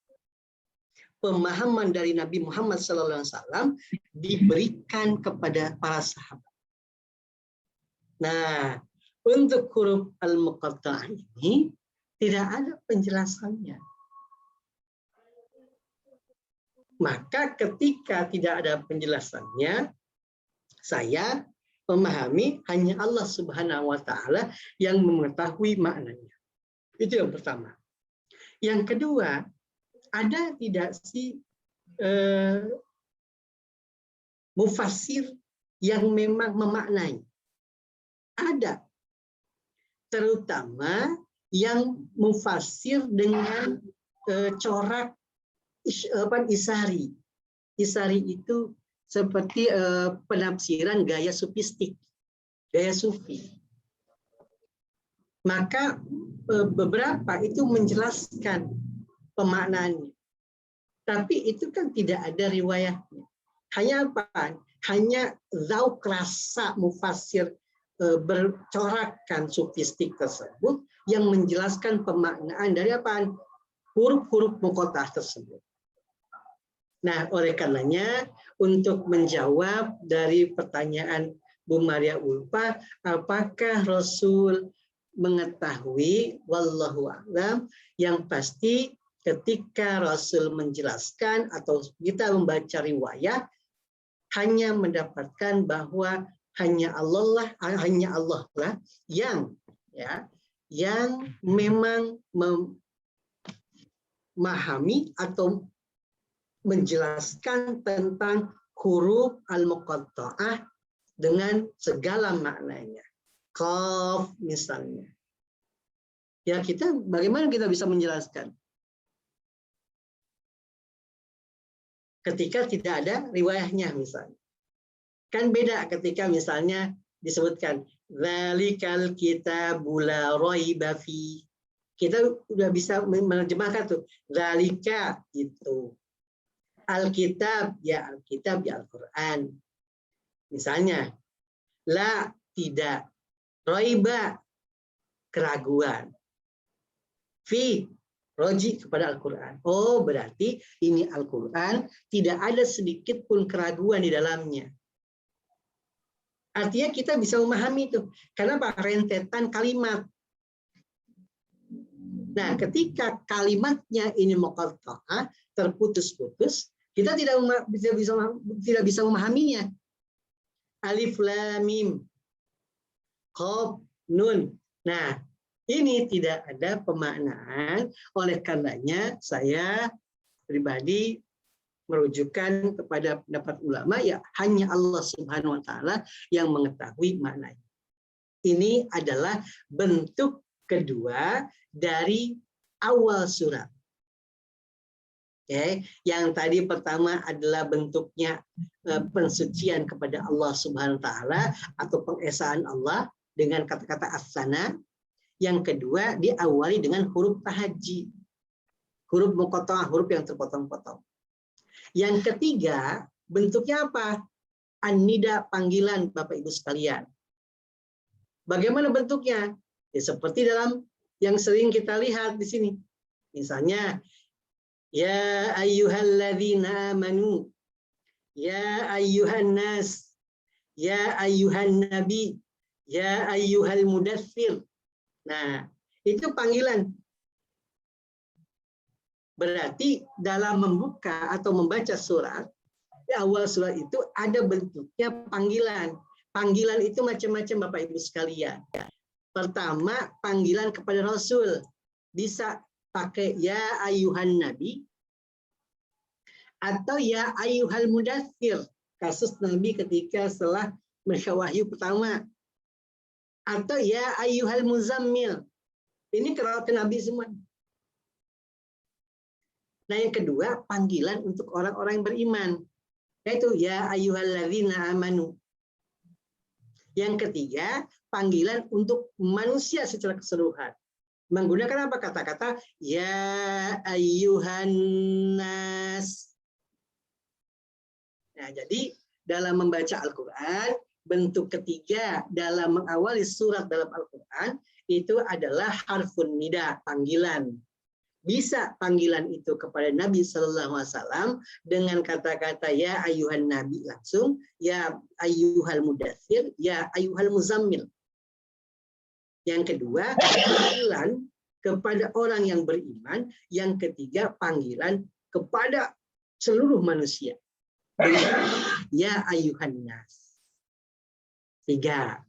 Pemahaman dari Nabi Muhammad SAW diberikan kepada para sahabat. Nah, untuk huruf al-muqatta'ah ini tidak ada penjelasannya. Maka ketika tidak ada penjelasannya, saya memahami hanya Allah Subhanahu wa taala yang mengetahui maknanya. Itu yang pertama. Yang kedua, ada tidak sih mufassir yang memang memaknai? Ada. Terutama yang mufassir dengan corak isari. Isari itu seperti penafsiran gaya sufistik, gaya sufi. Maka beberapa itu menjelaskan pemaknaannya. Tapi itu kan tidak ada riwayatnya. Hanya apa? Hanya zauq rasa mufassir bercorakkan sufistik tersebut yang menjelaskan pemaknaan dari apa? Huruf-huruf muqatta'ah tersebut. Nah, oleh karenanya untuk menjawab dari pertanyaan Bu Maria Ulfa, apakah Rasul mengetahui? Wallahu a'lam. Yang pasti ketika Rasul menjelaskan atau kita membaca riwayat hanya mendapatkan bahwa hanya Allah lah yang memang memahami atau menjelaskan tentang huruf al-muqatta'ah dengan segala maknanya. Qaf misalnya. Ya, bagaimana kita bisa menjelaskan? Ketika tidak ada riwayahnya misalnya. Kan beda ketika misalnya disebutkan dzalikal kitabul la raiba fi. Kita udah bisa menerjemahkan tuh. Dzalika itu. Alkitab ya Alkitab ya Al-Qur'an. Misalnya la tidak, raiba keraguan. Fi roji kepada Al-Quran. Oh, berarti ini Al-Quran tidak ada sedikit pun keraguan di dalamnya. Artinya kita bisa memahami itu. Karena rentetan kalimat. Nah, ketika kalimatnya ini muqatta'ah, terputus-putus, kita tidak bisa memahaminya. Alif lam mim, qaf nun. Nah, ini tidak ada pemaknaan, oleh karenanya saya pribadi merujukan kepada pendapat ulama ya hanya Allah Subhanahu wa taala yang mengetahui maknanya. Ini adalah bentuk kedua dari awal surat. Oke, yang tadi pertama adalah bentuknya pensucian kepada Allah Subhanahu wa taala atau pengesaan Allah dengan kata-kata as-sana. Yang kedua diawali dengan huruf tahajji. Huruf muqatta'ah, huruf yang terpotong-potong. Yang ketiga bentuknya apa? An-nida, panggilan Bapak Ibu sekalian. Bagaimana bentuknya? Ya, seperti dalam yang sering kita lihat di sini. Misalnya, ya ayyuhalladzina amanu, ya ayyuhan nas, ya ayyuhan nabi, ya ayyuhal mudaththir. Nah, itu panggilan. Berarti dalam membuka atau membaca surat, di awal surat itu ada bentuknya panggilan. Panggilan itu macam-macam Bapak Ibu sekalian. Pertama, panggilan kepada Rasul. Bisa pakai ya ayyuhan nabi atau ya ayyuhal mudaththir. Kasus Nabi ketika setelah wahyu pertama. Atau ya ayyuhal muzammil. Ini kalau ke Nabi semua. Nah, yang kedua, panggilan untuk orang-orang yang beriman. Yaitu ya ayyuhalladzina amanu. Yang ketiga, panggilan untuk manusia secara keseluruhan. Menggunakan apa kata-kata ya ayyuhan nas. Nah, jadi dalam membaca Al-Quran, bentuk ketiga dalam mengawali surat dalam Al-Quran itu adalah harfun nida, panggilan. Bisa panggilan itu kepada Nabi Sallallahu Alaihi Wasallam dengan kata-kata ya ayyuhan nabi langsung, ya ayyuhal mudaththir, ya ayyuhal muzammil. Yang kedua, panggilan kepada orang yang beriman. Yang ketiga, panggilan kepada seluruh manusia. Ya ayyuhan nas. 3.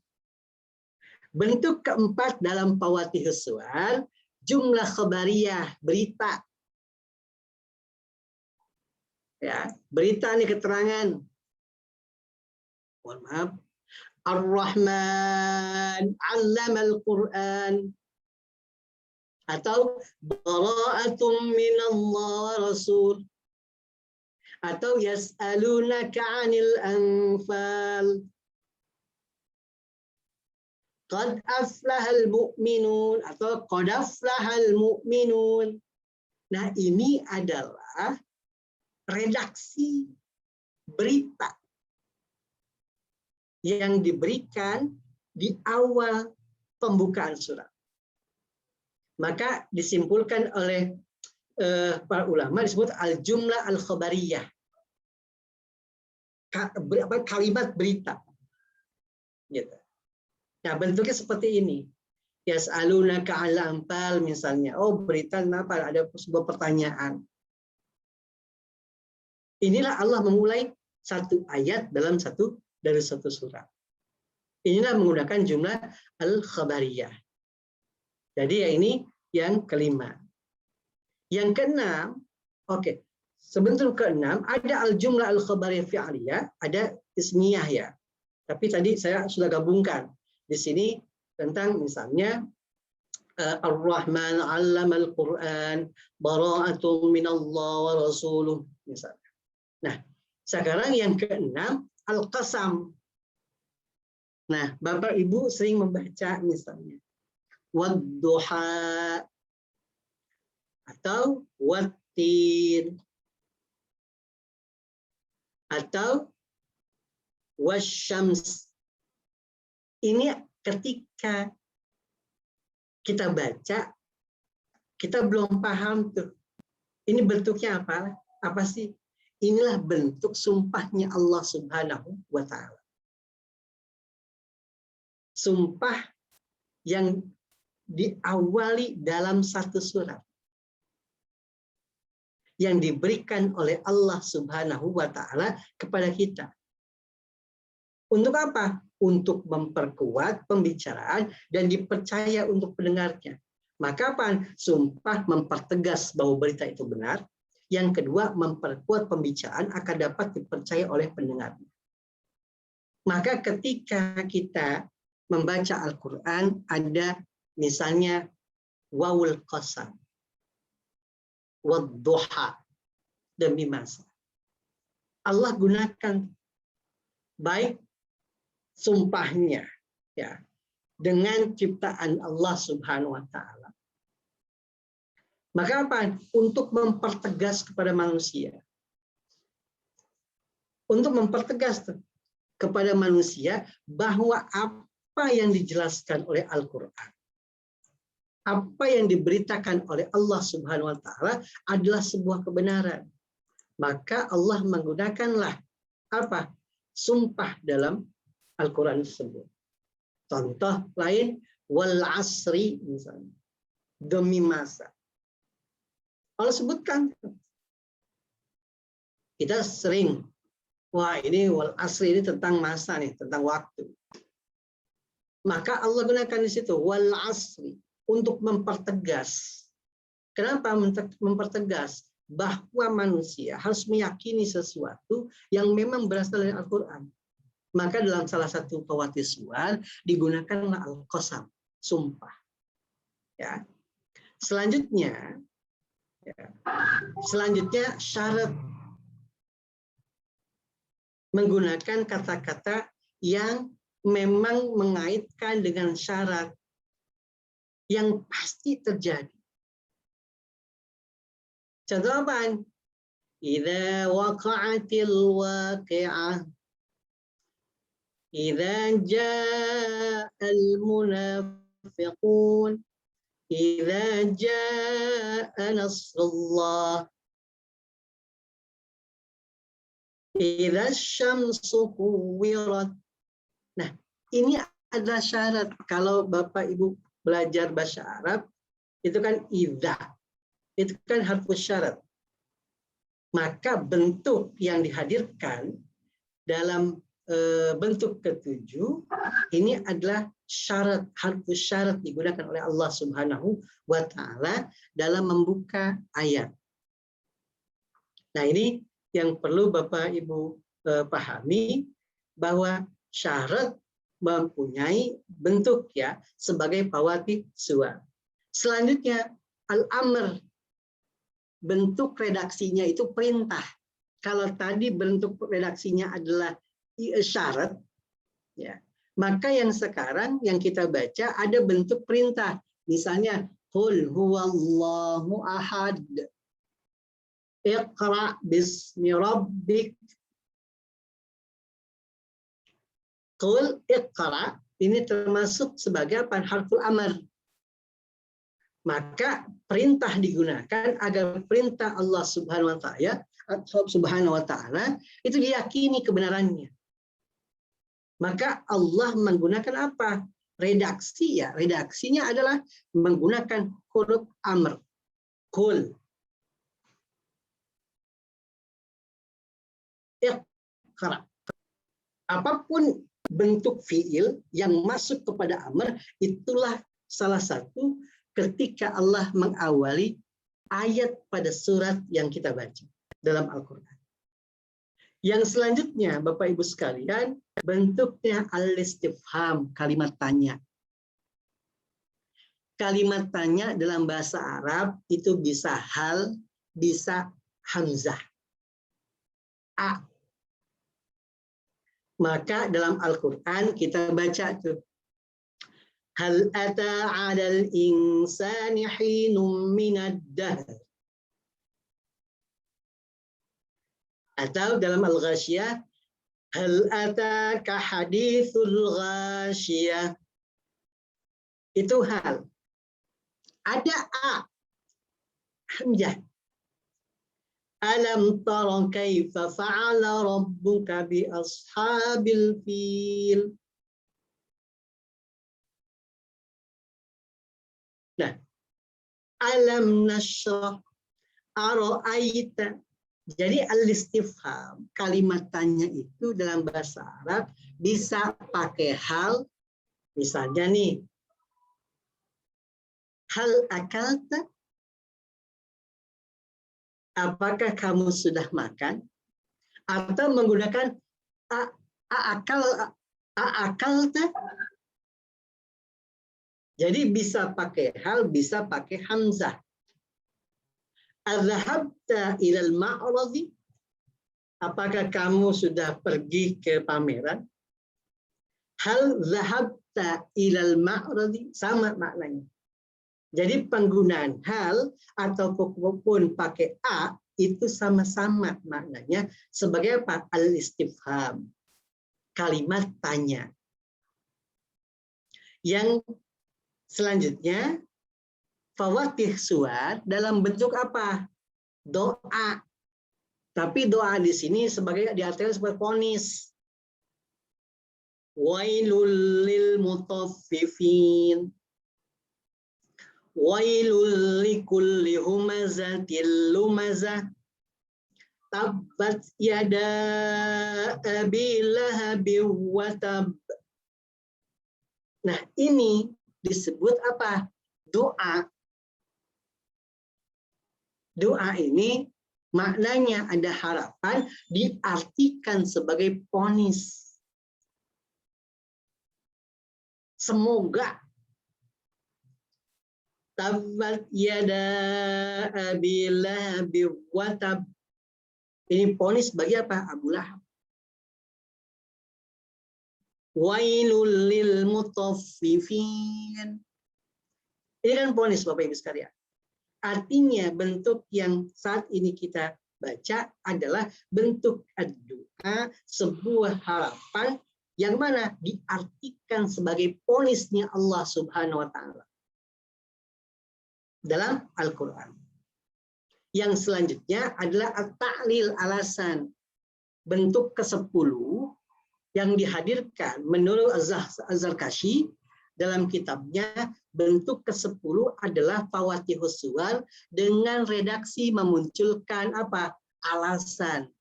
Bentuk keempat dalam Fawatihus Suwar, jumlah khabariyah, berita. Ya, berita ini keterangan. Mohon maaf. Ar-Rahman 'allamal Qur'an. Atau bara'atun minallah wa rasul. Atau yas'alunaka 'anil anfal. Qad aflahal mu'minun atau qad aflahal mu'minun. Nah, ini adalah redaksi berita yang diberikan di awal pembukaan surat. Maka disimpulkan oleh para ulama disebut al-jumlah al-khabariyah. Kalimat berita. Gitu. Nah, bentuknya seperti ini. Yas'alunaka 'anil anfal misalnya. Oh, berita kenapa? Ada sebuah pertanyaan. Inilah Allah memulai satu ayat dari satu surat. Inilah menggunakan jumlah al-khabariyah. Jadi ya ini yang kelima. Yang keenam, oke. Sebentuk keenam ada al-jumlah al-khabariyah fi'liyah, ada ismiyah ya. Tapi tadi saya sudah gabungkan. Di sini tentang misalnya Ar-Rahman 'allamal Qur'an, bara'atun minallah wa rasuluh misalnya. Nah, sekarang yang keenam al-qasam. Nah, Bapak Ibu sering membaca misalnya wad-duha atau wat-tin atau wasyams. Ini ketika kita baca, kita belum paham tuh. Ini bentuknya apa? Apa sih? Inilah bentuk sumpahnya Allah Subhanahu wa Ta'ala. Sumpah yang diawali dalam satu surat. Yang diberikan oleh Allah Subhanahu wa Ta'ala kepada kita. Untuk apa? Untuk memperkuat pembicaraan dan dipercaya untuk pendengarnya. Maka apa? Sumpah mempertegas bahwa berita itu benar. Yang kedua, memperkuat pembicaraan akan dapat dipercaya oleh pendengarnya. Maka ketika kita membaca Al-Quran, ada misalnya wawul qasam, wad-duha, demi masa. Allah gunakan baik sumpahnya ya dengan ciptaan Allah Subhanahu wa Ta'ala. Maka apa? Untuk mempertegas kepada manusia. Untuk mempertegas kepada manusia bahwa apa yang dijelaskan oleh Al-Quran apa yang diberitakan oleh Allah Subhanahu wa taala adalah sebuah kebenaran. Maka Allah menggunakanlah apa? Sumpah dalam Al-Qur'an tersebut. Contoh lain, wal asri misalnya. Demi masa. Allah sebutkan. Kita sering, wah ini wal asri ini tentang masa nih, tentang waktu. Maka Allah gunakan di situ wal asri untuk mempertegas. Kenapa mempertegas? Bahwa manusia harus meyakini sesuatu yang memang berasal dari Al-Quran. Maka dalam salah satu khawatir suar digunakanlah al-qasam, sumpah. Ya. Selanjutnya syarat, menggunakan kata-kata yang memang mengaitkan dengan syarat yang pasti terjadi. Contoh apa? Idza waqa'atil waqi'ah, idza ja'al munafiqun, idza ja'a nasrullah, idza syamsu kuwirat. Nah, ini adalah syarat. Kalau Bapak Ibu belajar bahasa Arab, itu kan idza. Itu kan harfu syarat. Maka bentuk yang dihadirkan dalam bentuk ketujuh, ini adalah syarat, harfu syarat digunakan oleh Allah Subhanahu wa taala dalam membuka ayat. Nah, ini yang perlu Bapak Ibu pahami, bahwa syarat mempunyai bentuk ya sebagai pawati suar. Selanjutnya al-amr, bentuk redaksinya itu perintah. Kalau tadi bentuk redaksinya adalah syarat, ya, maka yang sekarang yang kita baca ada bentuk perintah. Misalnya qul huwallahu ahad, iqra bismi rabbik. Qul iqra ini termasuk sebagai apa? Harful amr. Maka perintah digunakan agar perintah Allah Subhanahu wa taala itu diyakini kebenarannya. Maka Allah menggunakan apa? Redaksi ya. Redaksinya adalah menggunakan huruf amr. Qul iqra. Apapun bentuk fiil yang masuk kepada amr, itulah salah satu ketika Allah mengawali ayat pada surat yang kita baca dalam Al-Quran. Yang selanjutnya, Bapak Ibu sekalian, bentuknya al-istifham, kalimat tanya. Kalimat tanya dalam bahasa Arab itu bisa hal, bisa hamzah. A. Maka dalam Al-Quran kita baca tuh, hal ata 'alal insani hinum minad dahr. Atau dalam Al-Ghasyiyah, hal ataka hadithul ghasyiyah. Itu hal. Ada a, hamzah. Alam tara kaifa fa'ala rabbuka bi ashabil fil. Nah, alam nashrah, ara'aita. Jadi al-istifham, kalimat tanya itu dalam bahasa Arab bisa pakai hal, misalnya nih, hal akalta, apakah kamu sudah makan? Atau menggunakan akalta. Jadi bisa pakai hal, bisa pakai hamzah. Adzahabta ilal ma'radi? Apakah kamu sudah pergi ke pameran? Hal zahabta ilal ma'radi? Sama maknanya. Jadi penggunaan hal ataupun pakai a itu sama-sama maknanya sebagai apa? Al-istifham. Kalimat tanya. Yang selanjutnya fawatih suwar dalam bentuk apa? Doa. Tapi doa di sini sebagai diartikan sebagai ponis. Wailul lil mutaffifin. Wailul likulli humazatil lumazah. Tabbat yada abi lahabin wa tab. Nah, ini disebut apa? Doa. Doa ini maknanya ada harapan, diartikan sebagai ponis. Semoga tabbat yada abi lahabin wa tab. Ini ponis bagi apa? Abu Lahab. Wailul lil mutaffifin. Ini kan ponis Bapak Ibu sekalian. Artinya bentuk yang saat ini kita baca adalah bentuk doa, sebuah harapan yang mana diartikan sebagai ponisnya Allah Subhanahu wa taala dalam Al-Qur'an. Yang selanjutnya adalah at-ta'lil, alasan. Bentuk ke-10 yang dihadirkan menurut Az-Zarkashi dalam kitabnya, bentuk ke-10 adalah fawatihus suwar dengan redaksi memunculkan apa? Alasan.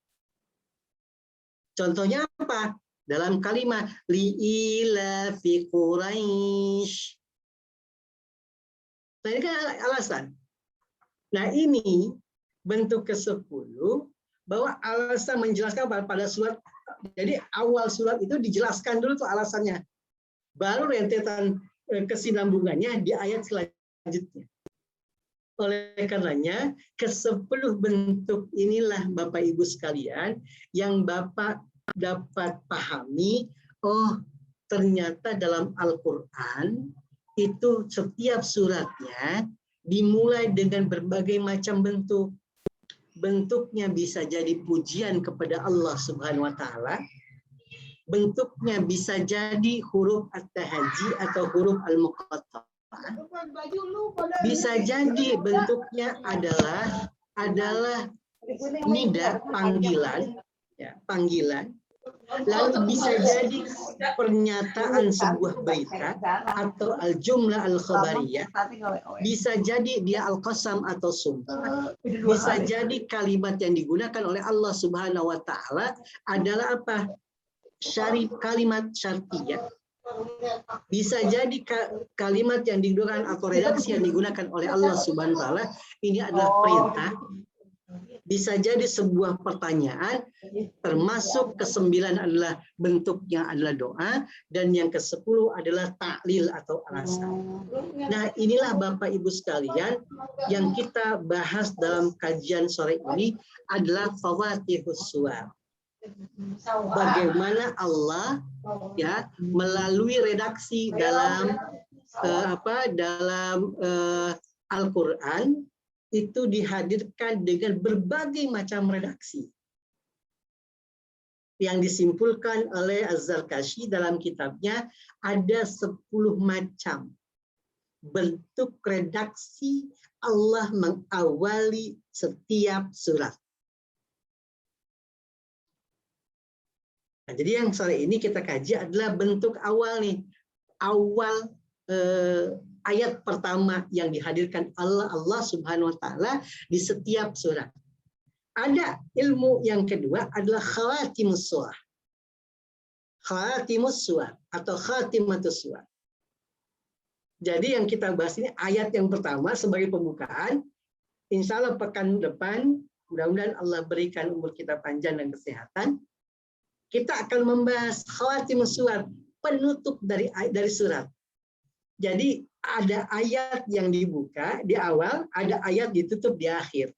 Contohnya apa? Dalam kalimat li'ila fi Quraisy. Nah, ini kan alasan. Nah, ini bentuk ke-10 bahwa alasan menjelaskan pada surat. Jadi awal surat itu dijelaskan dulu tuh alasannya. Baru rentetan kesinambungannya di ayat selanjutnya. Oleh karenanya, ke-10 bentuk inilah Bapak Ibu sekalian yang Bapak dapat pahami, oh ternyata dalam Al-Qur'an itu setiap suratnya dimulai dengan berbagai macam bentuk. Bentuknya bisa jadi pujian kepada Allah Subhanahu wa taala. Bentuknya bisa jadi huruf at-tahajji atau huruf al-muqatta'ah. Bisa jadi bentuknya adalah nida, panggilan, ya, panggilan. Lalu bisa jadi pernyataan sebuah berita atau al-jumlah al-khabariyah. Bisa jadi dia al-qasam atau sumpah. Bisa jadi kalimat yang digunakan oleh Allah Subhanahu wa taala adalah apa? Kalimat syartiyah. Bisa jadi kalimat yang digunakan atau redaksi yang digunakan oleh Allah Subhanahu wa taala ini adalah perintah. Bisa jadi sebuah pertanyaan, termasuk ke-9 adalah bentuknya adalah doa, dan yang ke-10 adalah ta'lil atau alasan. Nah, inilah Bapak Ibu sekalian yang kita bahas dalam kajian sore ini adalah fawatihus suwar. Bagaimana Allah ya melalui redaksi dalam Al-Qur'an itu dihadirkan dengan berbagai macam redaksi yang disimpulkan oleh Az-Zarkashi dalam kitabnya. Ada 10 macam bentuk redaksi Allah mengawali setiap surat. Nah, jadi yang sore ini kita kaji adalah bentuk awal nih, awal ayat pertama yang dihadirkan Allah Subhanahu wa taala di setiap surat. Ada ilmu yang kedua adalah khawatimus surah. Khawatimus surah atau khatimatus surah. Jadi yang kita bahas ini ayat yang pertama sebagai pembukaan. Insya Allah pekan depan, mudah-mudahan Allah berikan umur kita panjang dan kesehatan. Kita akan membahas khawatimus surah, penutup dari surat. Jadi ada ayat yang dibuka di awal, ada ayat ditutup di akhir.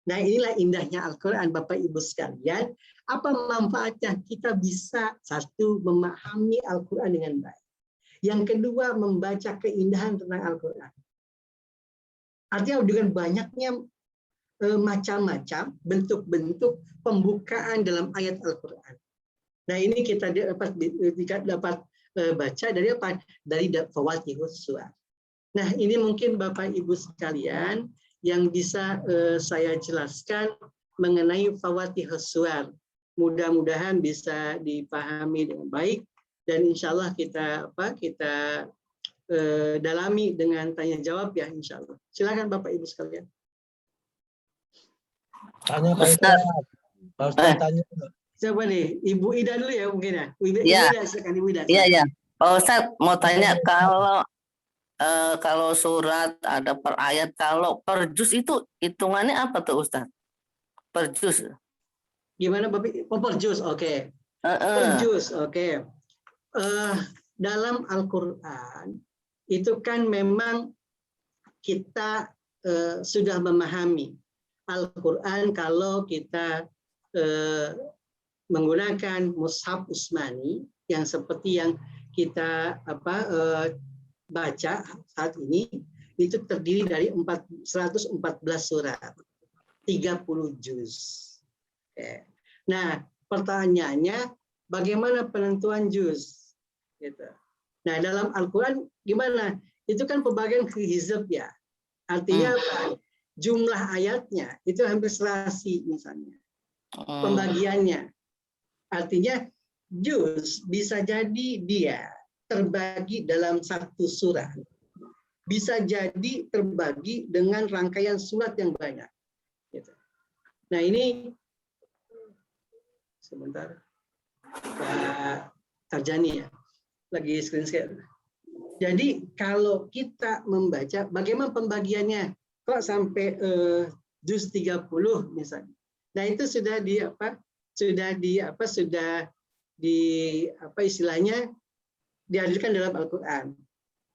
Nah, inilah indahnya Al-Qur'an Bapak Ibu sekalian. Apa manfaatnya? Kita bisa satu memahami Al-Qur'an dengan baik. Yang kedua membaca keindahan tentang Al-Qur'an. Artinya dengan banyaknya macam-macam bentuk-bentuk pembukaan dalam ayat Al-Qur'an. Nah, ini kita dapat baca dari apa? Dari fawatihus suwar. Nah, ini mungkin Bapak Ibu sekalian yang bisa saya jelaskan mengenai Fawatihus Suwar. Mudah-mudahan bisa dipahami dengan baik dan insya Allah kita dalami dengan tanya jawab ya insya Allah. Silakan Bapak Ibu sekalian. Tanya Pak Ustadz. Pak Ustadz tanya. Siapa nih? Ibu Ida dulu ya mungkin ya. Ibu Ida, silakan Ibu Ida. Iya, iya. Pak Ustadz mau tanya kalau surat ada per ayat, kalau per juz itu hitungannya apa tuh Ustadz? Per juz. Gimana Bapak? Oh, per juz, oke. Per juz, oke. Dalam Al-Quran itu kan memang kita sudah memahami Al-Quran kalau kita menggunakan mushaf Utsmani yang seperti yang kita baca saat ini, itu terdiri dari 114 surat, 30 juz. Oke. Nah, pertanyaannya bagaimana penentuan juz? Gitu. Nah, dalam Al-Quran gimana? Itu kan pembagian ke hizab ya. Artinya apa? Jumlah ayatnya itu hampir serasi misalnya. Pembagiannya. Artinya juz bisa jadi dia terbagi dalam satu surat. Bisa jadi terbagi dengan rangkaian surat yang banyak. Gitu. Nah ini sebentar Pak Tarjani ya, lagi screen share. Jadi kalau kita membaca, bagaimana pembagiannya? Kok sampai juz 30 misalnya? Nah itu sudah istilahnya dihadirkan dalam Al-Quran.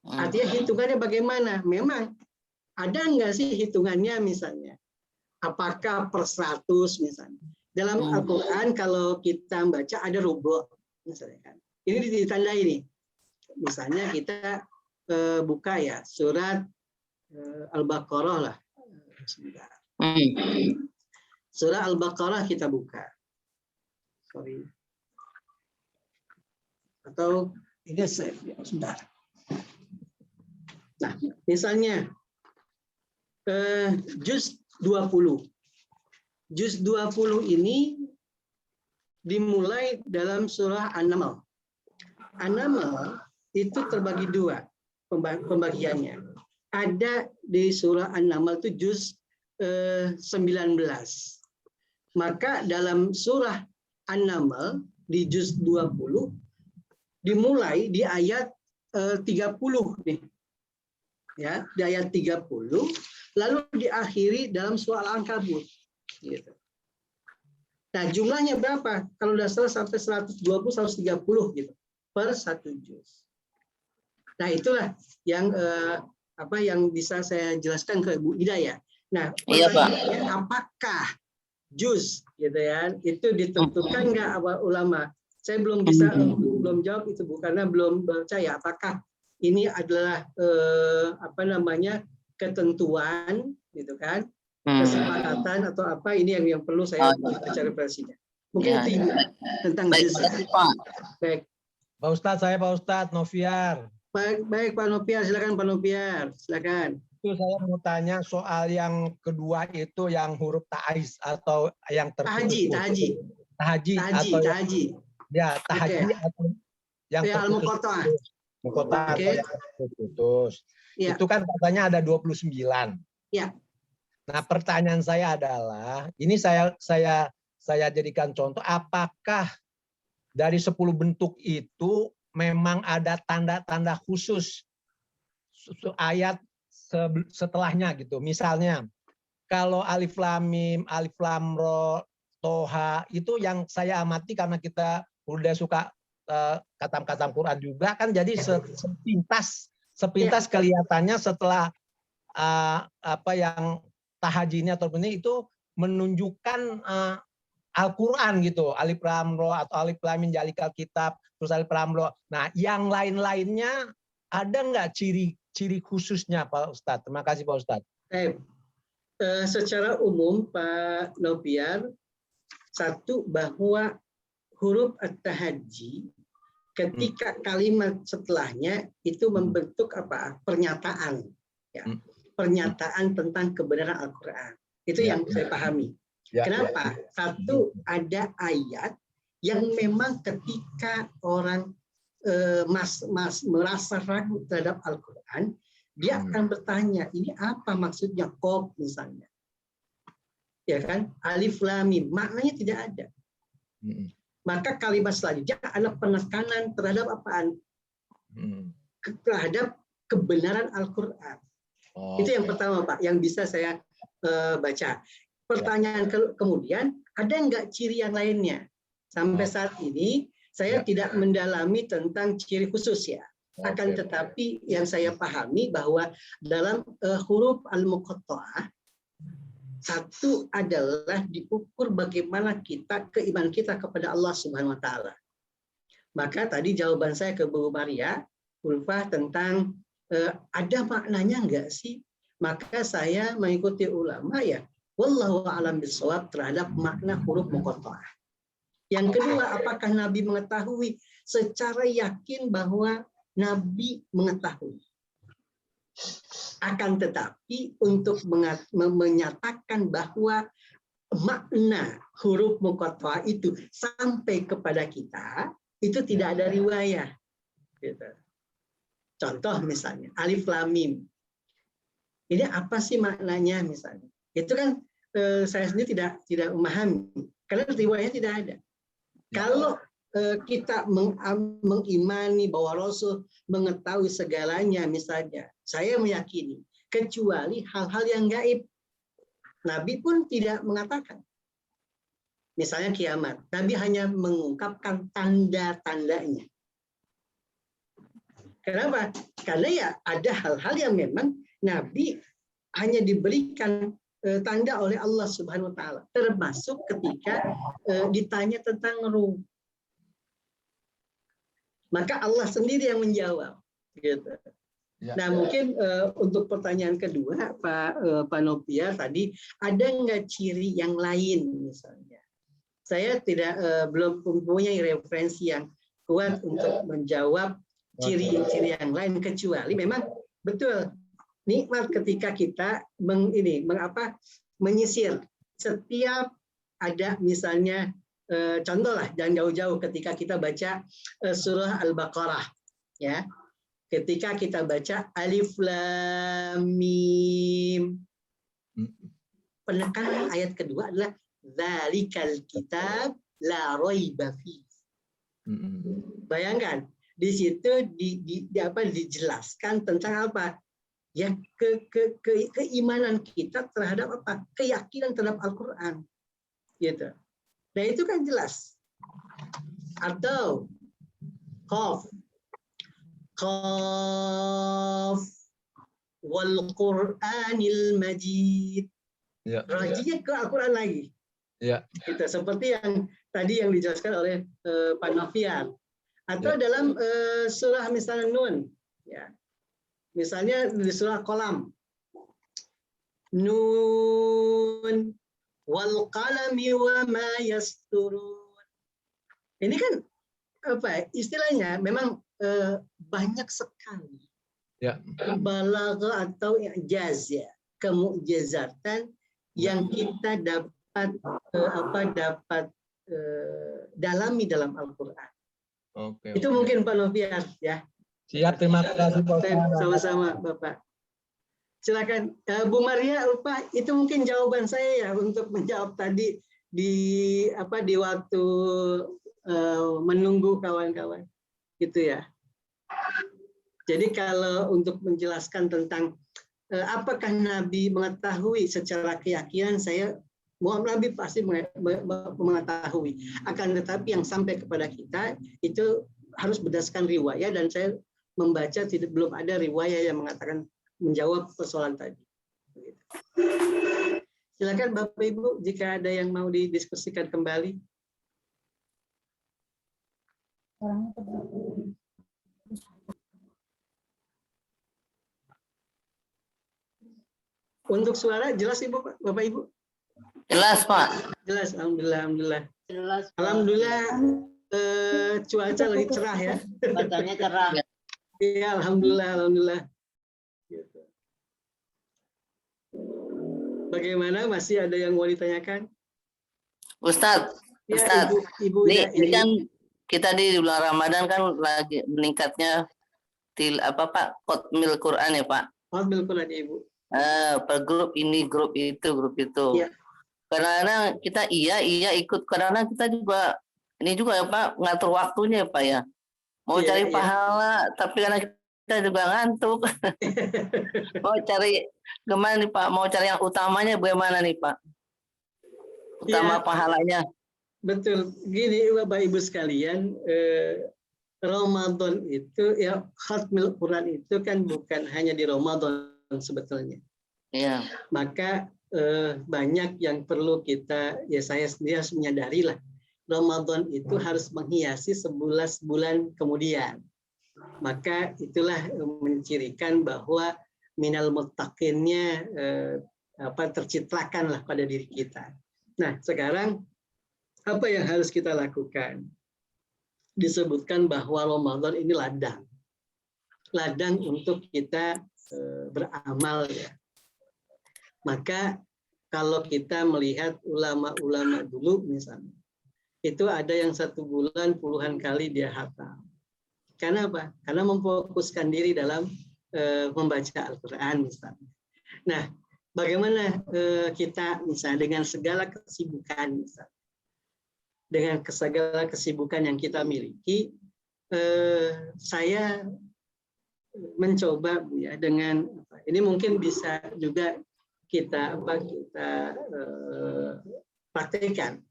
Artinya hitungannya bagaimana? Memang ada nggak sih hitungannya misalnya? Apakah per 100 misalnya? Dalam Al-Quran kalau kita baca ada rubu' misalnya kan. Ini ditandai nih. Misalnya kita buka ya surat Al-Baqarah lah. Sebentar. Surah Al-Baqarah kita buka. Sorry. Atau ini sebentar. Nah, misalnya juz 20. Juz 20 ini dimulai dalam surah An-Naml. An-Naml itu terbagi dua pembagiannya. Ada di surah An-Naml itu juz 19. Maka dalam surah An-Naml di juz 20 dimulai di ayat 30 nih. Ya, di ayat 30 lalu diakhiri dalam surah Al-Ankabut gitu. Nah, jumlahnya berapa? Kalau udah sampai 120 130 gitu per satu juz. Nah, itulah yang yang bisa saya jelaskan ke Bu Ida ya. Nah, pertanyaannya apakah juz gitu ya, itu ditentukan nggak ulama? Saya belum bisa belum jawab itu Bu, karena belum percaya apakah ini adalah ketentuan gitu kan, kesepakatan atau apa, ini yang perlu saya cari versinya. Mungkin itu Ibu tentang juz. Baik. Pak Ustadz Noviar. Baik Pak Noviar, silakan Pak Noviar, silakan. Itu saya mau tanya soal yang kedua itu yang huruf ta'aiz atau yang terputus. Tahaji. Ya, tahaji atau yang terputus. Al-Muqatta'ah atau yang terputus. Ya. Itu kan katanya ada 29. Ya. Nah, pertanyaan saya adalah, ini saya jadikan contoh, apakah dari 10 bentuk itu memang ada tanda-tanda khusus ayat setelahnya gitu. Misalnya kalau alif lam mim, alif lam ra, toha, itu yang saya amati karena kita udah suka khatam-khatam Quran juga kan, jadi sepintas kelihatannya setelah yang tahajini ataupun ini itu menunjukkan Al-Quran gitu, alif lam ra atau alif lam mim zalikal kitab, terus alif lam ra. Nah, yang lain-lainnya ada nggak ciri khususnya Pak Ustadz? Terima kasih Pak Ustadz. Secara umum Pak Noviar, satu bahwa huruf at-tahajji ketika kalimat setelahnya itu membentuk apa? Pernyataan, ya. Pernyataan tentang kebenaran Al-Quran. Itu yang saya pahami. Kenapa? Satu, ada ayat yang memang ketika orang merasa ragu terhadap Al-Quran, dia akan bertanya, ini apa maksudnya Qaf misalnya? Ya kan? Alif Lam Mim, maknanya tidak ada. Maka kalimat selanjutnya adalah penekanan terhadap apaan? Terhadap kebenaran Al-Quran. Itu yang pertama, Pak, yang bisa saya baca. Pertanyaan kemudian, ada nggak ciri yang lainnya? Sampai saat ini, saya tidak mendalami tentang ciri khusus ya. Akan tetapi yang saya pahami bahwa dalam huruf al-muqatta'ah, satu adalah diukur bagaimana keimanan kita kepada Allah Subhanahu wa taala. Maka tadi jawaban saya ke Bu Maria, Ulfah, tentang ada maknanya enggak sih? Maka saya mengikuti ulama ya, wallahu a'lam bishawab terhadap makna huruf muqatta'ah. Yang kedua, apakah Nabi mengetahui? Secara yakin bahwa Nabi mengetahui. Akan tetapi untuk menyatakan bahwa makna huruf muqatta'ah itu sampai kepada kita, itu tidak ada riwayat. Gitu. Contoh misalnya, Alif Lam Mim. Ini apa sih maknanya misalnya? Itu kan saya sendiri tidak memahami. Karena riwayatnya tidak ada. Kalau kita mengimani bahwa Rasul mengetahui segalanya misalnya, saya meyakini kecuali hal-hal yang gaib, Nabi pun tidak mengatakan. Misalnya kiamat, Nabi hanya mengungkapkan tanda-tandanya. Kenapa? Karena ya ada hal-hal yang memang Nabi hanya diberikan tanda oleh Allah Subhanahu wa taala, termasuk ketika ditanya tentang ruh. Maka Allah sendiri yang menjawab. Gitu. Nah, mungkin untuk pertanyaan kedua, Pak Nopiar tadi, ada nggak ciri yang lain misalnya? Saya belum mempunyai referensi yang kuat untuk menjawab ciri-ciri yang lain, kecuali memang betul nikmat ketika kita menyisir setiap ada misalnya. Contoh lah, jangan jauh-jauh ketika kita baca surah Al-Baqarah, ya. Ketika kita baca Alif Lam Mim, penekanan ayat kedua adalah Dzalikal kitab la raiba fi. Bayangkan, di situ dijelaskan tentang apa? Ya, keimanan kita terhadap apa? Keyakinan terhadap Al-Qur'an. Gitu. Nah, itu kan jelas. Atau Qaf wal Qur'anil Majid. Rajinya ke Al-Qur'an lagi. Ya. Itu seperti yang tadi yang dijelaskan oleh Pak Novian. Atau dalam surah misalnya Nun, ya. Misalnya di surah Qalam. Nun wal qalami wa ma yasturun. Ini kan apa istilahnya memang banyak sekali balaghah atau i'jaz ya, kemukjizatan yang kita dapat dalami dalam Al-Qur'an. Itu mungkin Pak Novian ya. Siap, terima kasih Pak. Sama-sama Bapak. Silakan Bu Maria, Ulfah, itu mungkin jawaban saya ya untuk menjawab tadi di waktu menunggu kawan-kawan, gitu ya. Jadi kalau untuk menjelaskan tentang apakah Nabi mengetahui secara keyakinan, Nabi pasti mengetahui. Akan tetapi yang sampai kepada kita itu harus berdasarkan riwayat, dan saya membaca belum ada riwayat yang mengatakan menjawab persoalan tadi. Silakan Bapak Ibu jika ada yang mau didiskusikan kembali. Untuk suara jelas Ibu, Bapak Ibu? Jelas Pak. Jelas, alhamdulillah. Jelas. Alhamdulillah cuaca lagi cerah ya. Cuacanya cerah. Iya, alhamdulillah. Gitu. Bagaimana? Masih ada yang mau ditanyakan? Ustadz, Ya, Ustadz, Ibu ini kan kita di bulan Ramadan kan lagi meningkatnya Pak Qotmil Quran ya Pak. Qotmil Quran ya Ibu. Per grup ini, grup itu. Ya. Kadang-kadang kita iya ikut, kadang-kadang kita juga ini juga ya Pak ngatur waktunya ya Pak ya. Mau cari pahala, tapi karena kita juga ngantuk. Mau cari kemana nih Pak? Mau cari yang utamanya bagaimana nih Pak? Utama pahalanya. Betul. Gini Bapak Ibu sekalian, Ramadan itu ya khatmil Quran itu kan bukan hanya di Ramadan sebetulnya. Iya. Maka banyak yang perlu kita, ya saya sendiri harus menyadari lah, Ramadan itu harus menghiasi 11 bulan kemudian. Maka itulah mencirikan bahwa minal muttaqinnya tercitrakanlah pada diri kita. Nah, sekarang apa yang harus kita lakukan? Disebutkan bahwa Ramadan ini ladang. Ladang untuk kita beramal ya. Maka kalau kita melihat ulama-ulama dulu misalnya, itu ada yang 1 bulan puluhan kali dia hafal. Karena apa? Karena memfokuskan diri dalam membaca Al-Quran misalnya. Nah, bagaimana kita misalnya dengan segala kesibukan misalnya, dengan segala kesibukan yang kita miliki, saya mencoba Bu ya dengan ini mungkin bisa juga kita praktekkan.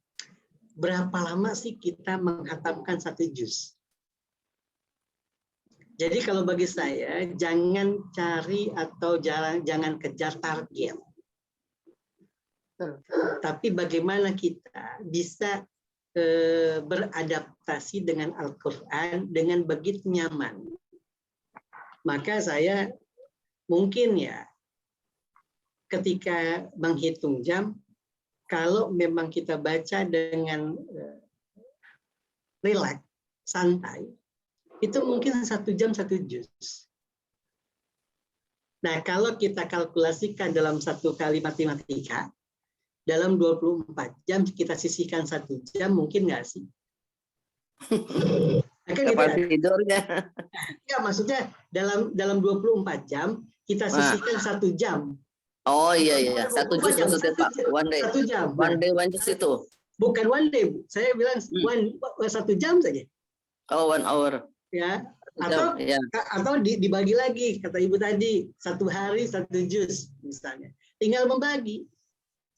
Berapa lama sih kita menghatamkan 1 juz? Jadi kalau bagi saya jangan cari atau jangan kejar target. Tapi bagaimana kita bisa beradaptasi dengan Al-Quran dengan begitu nyaman. Maka saya mungkin ya ketika menghitung jam, kalau memang kita baca dengan rileks, santai, itu mungkin 1 jam 1 juz. Nah, kalau kita kalkulasikan dalam 1 kali matematika, dalam 24 jam kita sisihkan 1 jam, mungkin nggak sih? Kapan tidurnya? Ya, maksudnya dalam 24 jam kita sisihkan 1 jam. Oh iya, 1 juz maksudnya Pak. One day. 1 jam. One day, one juz itu. Bukan one day, Bu. Saya bilang 1 jam saja. Oh, 1 hour. Ya, atau dibagi lagi kata Ibu tadi 1 hari 1 juz misalnya, tinggal membagi.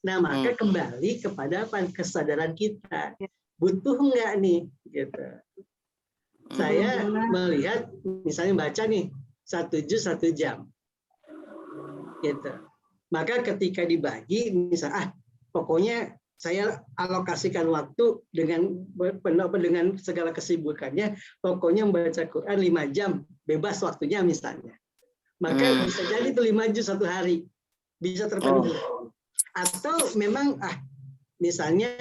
Nah, maka kembali kepada kesadaran kita, butuh nggak nih gitu. Saya melihat misalnya baca nih 1 juz 1 jam gitu, maka ketika dibagi misalnya pokoknya saya alokasikan waktu dengan segala kesibukannya, pokoknya membaca Quran 5 jam, bebas waktunya misalnya. Maka bisa jadi itu 5 juz 1 hari, bisa terpenuhi. Atau memang misalnya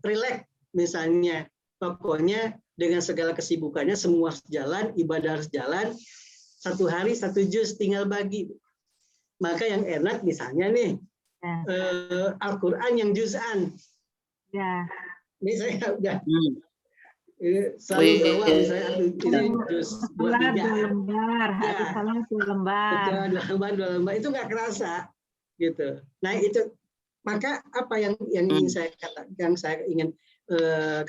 rileks, misalnya pokoknya dengan segala kesibukannya semua jalan, ibadah harus jalan, 1 hari 1 juz tinggal bagi. Maka yang enak misalnya nih, Al-Quran yang juz'an. Ya. Ini saya udah selalu bawa misalnya ini juz 2 lembar, habis salah 2 lembar. Betul, 2 lembar itu nggak kerasa gitu. Nah, itu maka apa yang ingin saya katakan, yang saya ingin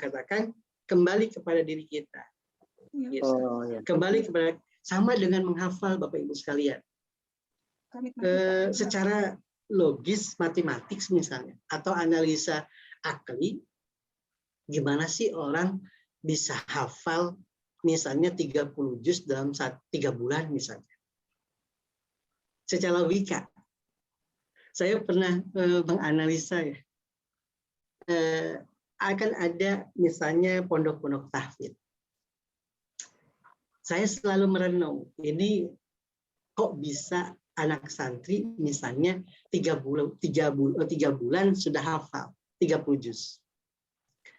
katakan, kembali kepada diri kita. Gitu. Kembali kepada sama dengan menghafal Bapak Ibu sekalian. Secara logis matematik misalnya atau analisa akli, gimana sih orang bisa hafal misalnya 30 juz dalam 3 bulan misalnya, secara logika. Saya pernah menganalisa ya, akan ada misalnya pondok-pondok tahfidz. Saya selalu merenung, ini kok bisa anak santri misalnya 3 bulan sudah hafal 30 juz.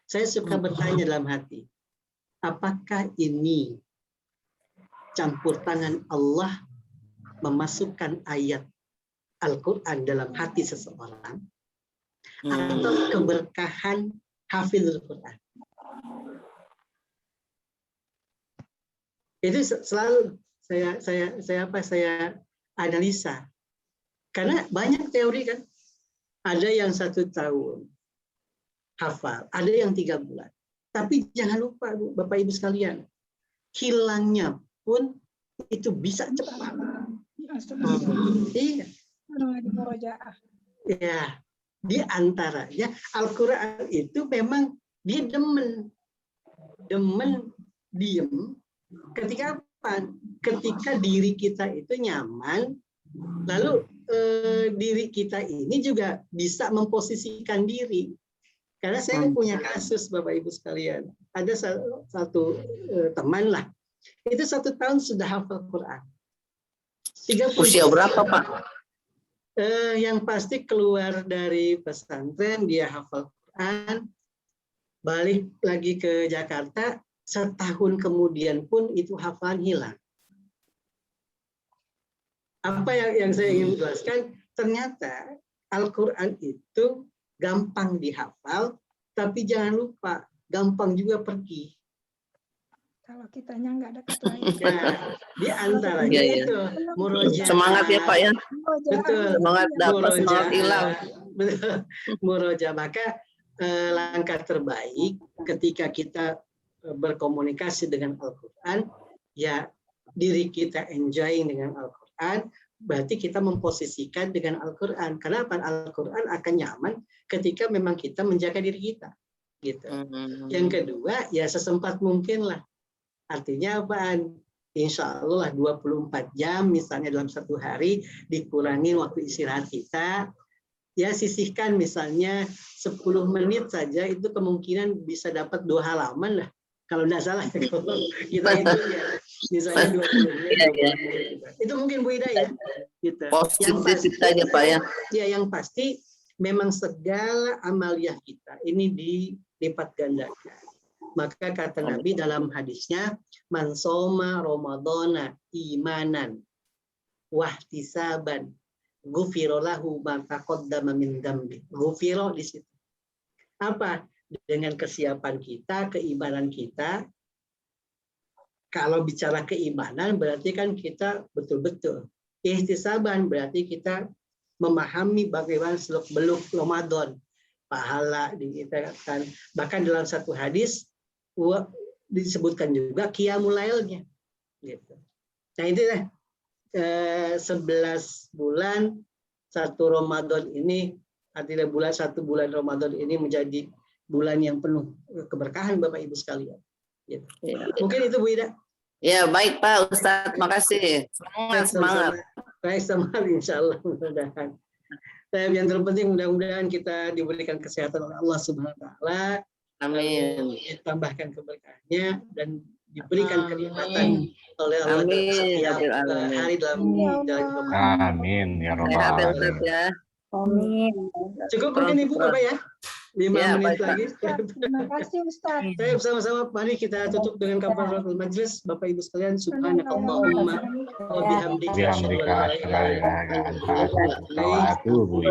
Saya suka bertanya dalam hati, apakah ini campur tangan Allah memasukkan ayat Al-Quran dalam hati seseorang, atau keberkahan hafizul Quran. Itu selalu saya analisa, karena banyak teori kan. Ada yang 1 tahun hafal, ada yang 3 bulan. Tapi jangan lupa Bapak Ibu sekalian, hilangnya pun itu bisa cepat. Iya. Ya, di antaranya Al-Quran itu memang dia demen diem. Ketika apa? Ketika diri kita itu nyaman, lalu diri kita ini juga bisa memposisikan diri. Karena saya punya kasus Bapak Ibu sekalian, ada satu teman lah, itu 1 tahun sudah hafal Quran. 30 Usia berapa Pak? Yang pasti keluar dari pesantren, dia hafal Quran, balik lagi ke Jakarta, 1 tahun kemudian pun itu hafalan hilang. Apa yang saya ingin jelaskan, ternyata Al-Quran itu gampang dihafal, tapi jangan lupa, gampang juga pergi. Kalau kitanya nggak ada ketuanya. Nah, di antaranya itu murojaah. Semangat ya Pak ya. Betul. Semangat dapat, semangat hilang. Murojaah. Maka langkah terbaik ketika kita berkomunikasi dengan Al-Quran, ya diri kita enjoying dengan Al-Quran, berarti kita memposisikan dengan Al-Quran. Karena Al-Quran akan nyaman ketika memang kita menjaga diri kita. Gitu. Yang kedua, ya sesempat mungkin lah. Artinya apaan? Insya Allah 24 jam misalnya dalam 1 hari, dikurangi waktu istirahat kita, ya sisihkan misalnya 10 menit saja, itu kemungkinan bisa dapat 2 halaman lah. Kalau tidak salah ya, kalau kita itu ya, misalnya 20 menit. Itu mungkin Bu Ida ya. Gitu. Positif saja Pak ya. Ya, yang pasti memang segala amaliyah kita ini dilipat gandakan. Maka kata Nabi dalam hadisnya, man soma Ramadhana imanan wahtisaban ghufira lahu ma taqaddama min dzambi. Ghufira di situ. Apa? Dengan kesiapan kita, keimanan kita. Kalau bicara keimanan berarti kan kita betul-betul. Ihtisaban berarti kita memahami bagaimana seluk-beluk Ramadan. Pahala dikatakan. Bahkan dalam satu hadis disebutkan juga qiyamul lailnya, gitu. Nah itu 11 bulan 1 Ramadan ini, artinya 1 bulan Ramadan ini menjadi bulan yang penuh keberkahan Bapak Ibu sekalian. Gitu. Ya. Mungkin itu Bu Ida. Ya baik Pak Ustadz, makasih. Semangat. Baik, semangat insya Allah mudah-mudahan. Yang terpenting mudah-mudahan kita diberikan kesehatan oleh Allah Subhanahu Wa Taala. Amin. Ditambahkan keberkahannya dan diberikan kenikmatan oleh Allah setiap hari dalam jalan Ramadan. Amin ya Rabbal alamin. Amin. Cukup mungkin Ibu Bapak ya. 5 menit lagi. Terima kasih Ustaz. Saya bersama-sama mari kita tutup dengan kafaratul majelis. Bapak Ibu sekalian, subhanakallahumma wa bihamdika asyhadu an la ilaha illa anta astaghfiruka.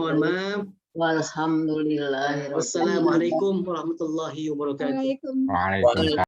Mohon maaf. Walhamdulillah. Wassalamualaikum warahmatullahi wabarakatuh. Waalaikumsalam. Waalaikumsalam.